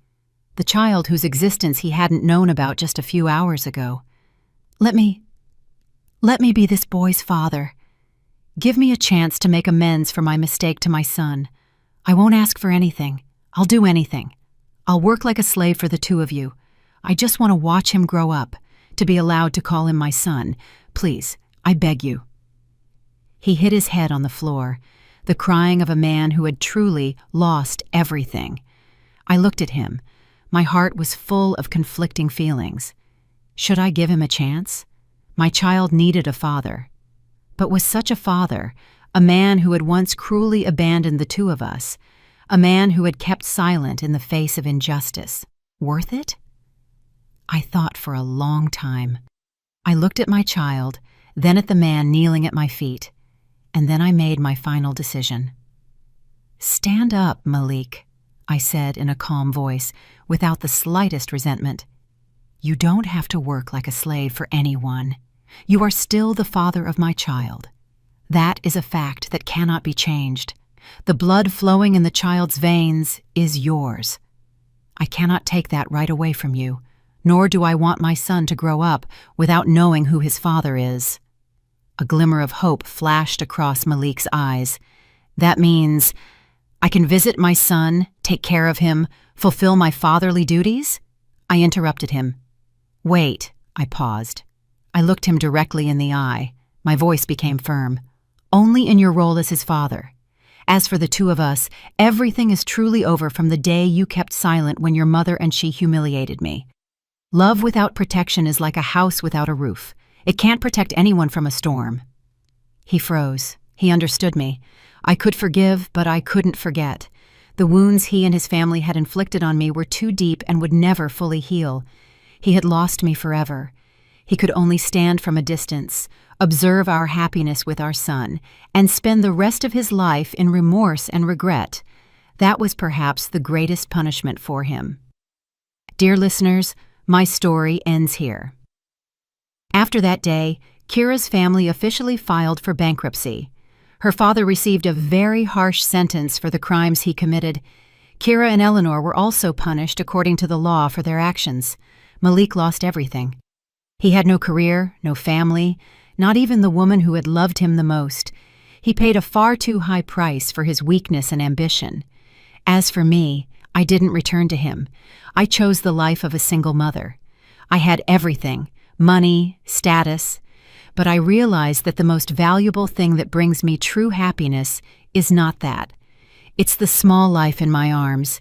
the child whose existence he hadn't known about just a few hours ago. Let me be this boy's father. Give me a chance to make amends for my mistake to my son. I won't ask for anything. I'll do anything. I'll work like a slave for the two of you. I just want to watch him grow up, to be allowed to call him my son. Please, I beg you." He hit his head on the floor, the crying of a man who had truly lost everything. I looked at him. My heart was full of conflicting feelings. Should I give him a chance? My child needed a father. But was such a father, a man who had once cruelly abandoned the two of us, a man who had kept silent in the face of injustice, worth it? I thought for a long time. I looked at my child, then at the man kneeling at my feet, and then I made my final decision. "Stand up, Malik," I said in a calm voice, without the slightest resentment. "You don't have to work like a slave for anyone. You are still the father of my child. That is a fact that cannot be changed. The blood flowing in the child's veins is yours. I cannot take that right away from you, nor do I want my son to grow up without knowing who his father is." A glimmer of hope flashed across Malik's eyes. "That means I can visit my son, take care of him, fulfill my fatherly duties?" I interrupted him. "Wait," I paused. I looked him directly in the eye. My voice became firm. "Only in your role as his father. As for the two of us, everything is truly over from the day you kept silent when your mother and she humiliated me. Love without protection is like a house without a roof. It can't protect anyone from a storm." He froze. He understood me. I could forgive, but I couldn't forget. The wounds he and his family had inflicted on me were too deep and would never fully heal. He had lost me forever. He could only stand from a distance, observe our happiness with our son, and spend the rest of his life in remorse and regret. That was perhaps the greatest punishment for him. Dear listeners, my story ends here. After that day, Kira's family officially filed for bankruptcy. Her father received a very harsh sentence for the crimes he committed. Kira and Eleanor were also punished according to the law for their actions. Malik lost everything. He had no career, no family, not even the woman who had loved him the most. He paid a far too high price for his weakness and ambition. As for me, I didn't return to him. I chose the life of a single mother. I had everything, money, status, but I realized that the most valuable thing that brings me true happiness is not that. It's the small life in my arms.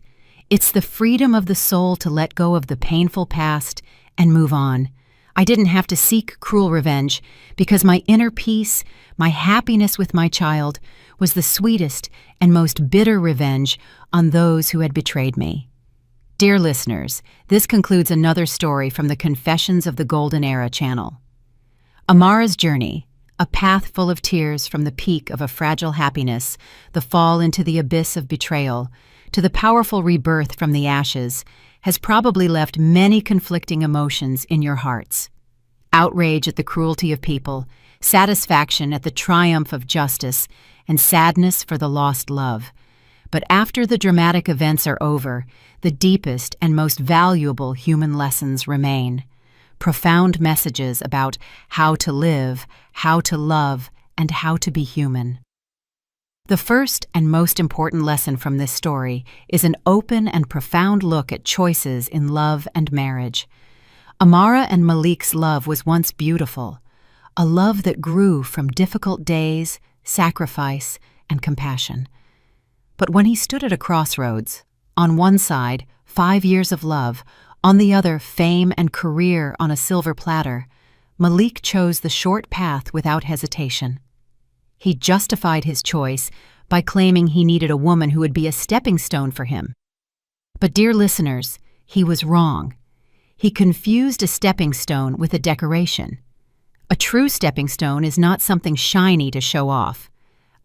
It's the freedom of the soul to let go of the painful past and move on. I didn't have to seek cruel revenge because my inner peace, my happiness with my child, was the sweetest and most bitter revenge on those who had betrayed me. Dear listeners, this concludes another story from the Confessions of the Golden Era channel. Amara's journey, a path full of tears from the peak of a fragile happiness, the fall into the abyss of betrayal, to the powerful rebirth from the ashes, has probably left many conflicting emotions in your hearts. outrage at the cruelty of people, satisfaction at the triumph of justice, and sadness for the lost love. But after the dramatic events are over, the deepest and most valuable human lessons remain. Profound messages about how to live, how to love, and how to be human. The first and most important lesson from this story is an open and profound look at choices in love and marriage. Amara and Malik's love was once beautiful, a love that grew from difficult days, sacrifice, and compassion. But when he stood at a crossroads, on one side, 5 years of love, on the other, fame and career on a silver platter, Malik chose the short path without hesitation. He justified his choice by claiming he needed a woman who would be a stepping stone for him. But dear listeners, he was wrong. He confused a stepping stone with a decoration. A true stepping stone is not something shiny to show off.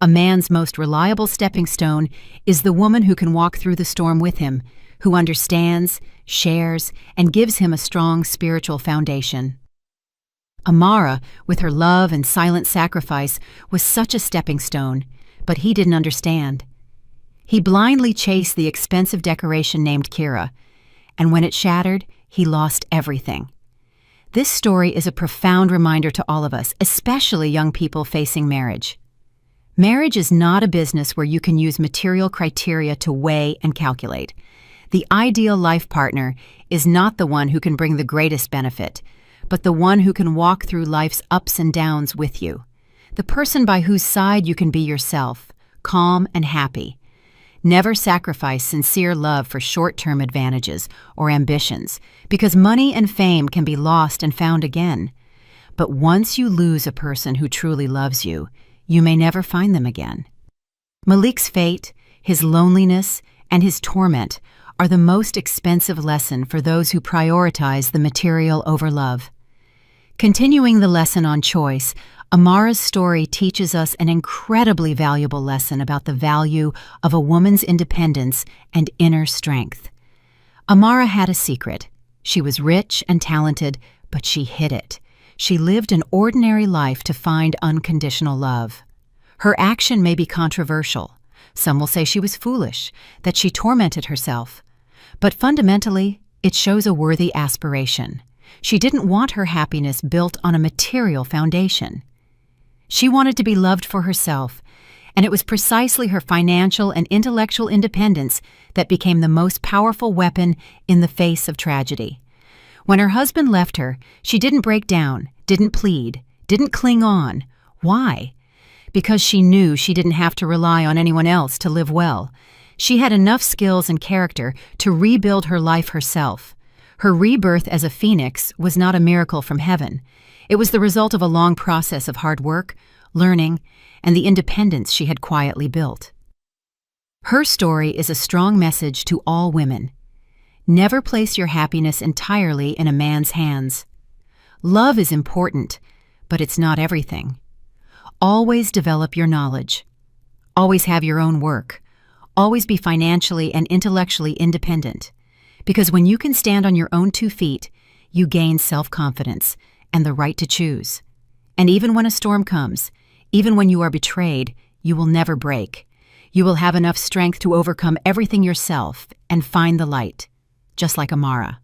A man's most reliable stepping stone is the woman who can walk through the storm with him, who understands, shares, and gives him a strong spiritual foundation. Amara, with her love and silent sacrifice, was such a stepping stone, but he didn't understand. He blindly chased the expensive decoration named Kira, and when it shattered, he lost everything. This story is a profound reminder to all of us, especially young people facing marriage. Marriage is not a business where you can use material criteria to weigh and calculate. The ideal life partner is not the one who can bring the greatest benefit, but the one who can walk through life's ups and downs with you. The person by whose side you can be yourself, calm and happy. Never sacrifice sincere love for short-term advantages or ambitions, because money and fame can be lost and found again. But once you lose a person who truly loves you, you may never find them again. Malik's fate, his loneliness, and his torment are the most expensive lesson for those who prioritize the material over love. Continuing the lesson on choice, Amara's story teaches us an incredibly valuable lesson about the value of a woman's independence and inner strength. Amara had a secret. She was rich and talented, but she hid it. She lived an ordinary life to find unconditional love. Her action may be controversial. Some will say she was foolish, that she tormented herself. But fundamentally, it shows a worthy aspiration. She didn't want her happiness built on a material foundation. She wanted to be loved for herself, and it was precisely her financial and intellectual independence that became the most powerful weapon in the face of tragedy. When her husband left her, she didn't break down, didn't plead, didn't cling on. Why? Because she knew she didn't have to rely on anyone else to live well. She had enough skills and character to rebuild her life herself. Her rebirth as a phoenix was not a miracle from heaven. It was the result of a long process of hard work, learning, and the independence she had quietly built. Her story is a strong message to all women. Never place your happiness entirely in a man's hands. Love is important, but it's not everything. Always develop your knowledge. Always have your own work. Always be financially and intellectually independent. Because when you can stand on your own 2 feet, you gain self-confidence and the right to choose. And even when a storm comes, even when you are betrayed, you will never break. You will have enough strength to overcome everything yourself and find the light, just like Amara.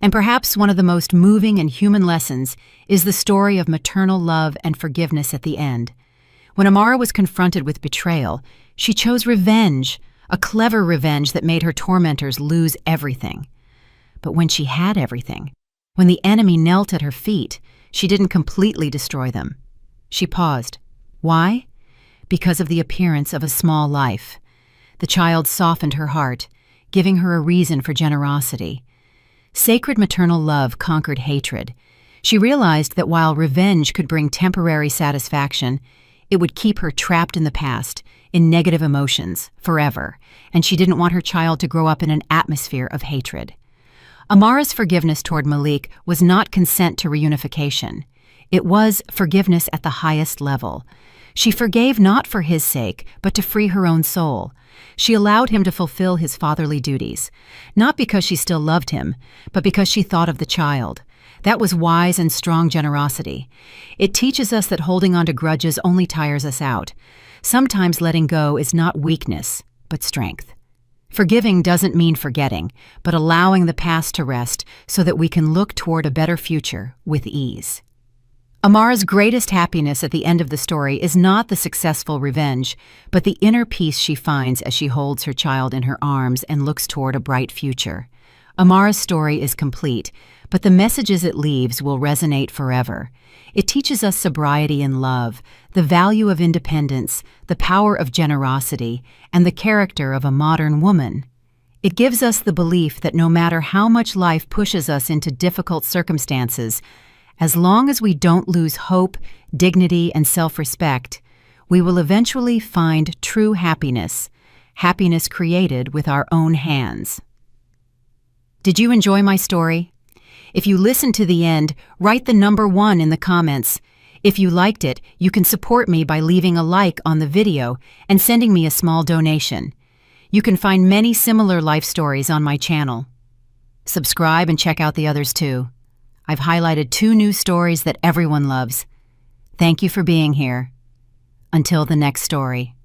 And perhaps one of the most moving and human lessons is the story of maternal love and forgiveness at the end. When Amara was confronted with betrayal, she chose revenge, a clever revenge that made her tormentors lose everything. But when she had everything, when the enemy knelt at her feet, she didn't completely destroy them. She paused. Why? Because of the appearance of a small life. The child softened her heart, giving her a reason for generosity. Sacred maternal love conquered hatred. She realized that while revenge could bring temporary satisfaction, it would keep her trapped in the past, in negative emotions, forever, and she didn't want her child to grow up in an atmosphere of hatred. Amara's forgiveness toward Malik was not consent to reunification. It was forgiveness at the highest level. She forgave not for his sake, but to free her own soul. She allowed him to fulfill his fatherly duties, not because she still loved him, but because she thought of the child. That was wise and strong generosity. It teaches us that holding on to grudges only tires us out. Sometimes letting go is not weakness, but strength. Forgiving doesn't mean forgetting, but allowing the past to rest so that we can look toward a better future with ease. Amara's greatest happiness at the end of the story is not the successful revenge, but the inner peace she finds as she holds her child in her arms and looks toward a bright future. Amara's story is complete, but the messages it leaves will resonate forever. It teaches us sobriety and love, the value of independence, the power of generosity, and the character of a modern woman. It gives us the belief that no matter how much life pushes us into difficult circumstances, as long as we don't lose hope, dignity, and self-respect, we will eventually find true happiness, happiness created with our own hands. Did you enjoy my story? If you listened to the end, write the number 1 in the comments. If you liked it, you can support me by leaving a like on the video and sending me a small donation. You can find many similar life stories on my channel. Subscribe and check out the others too. I've highlighted 2 new stories that everyone loves. Thank you for being here. Until the next story.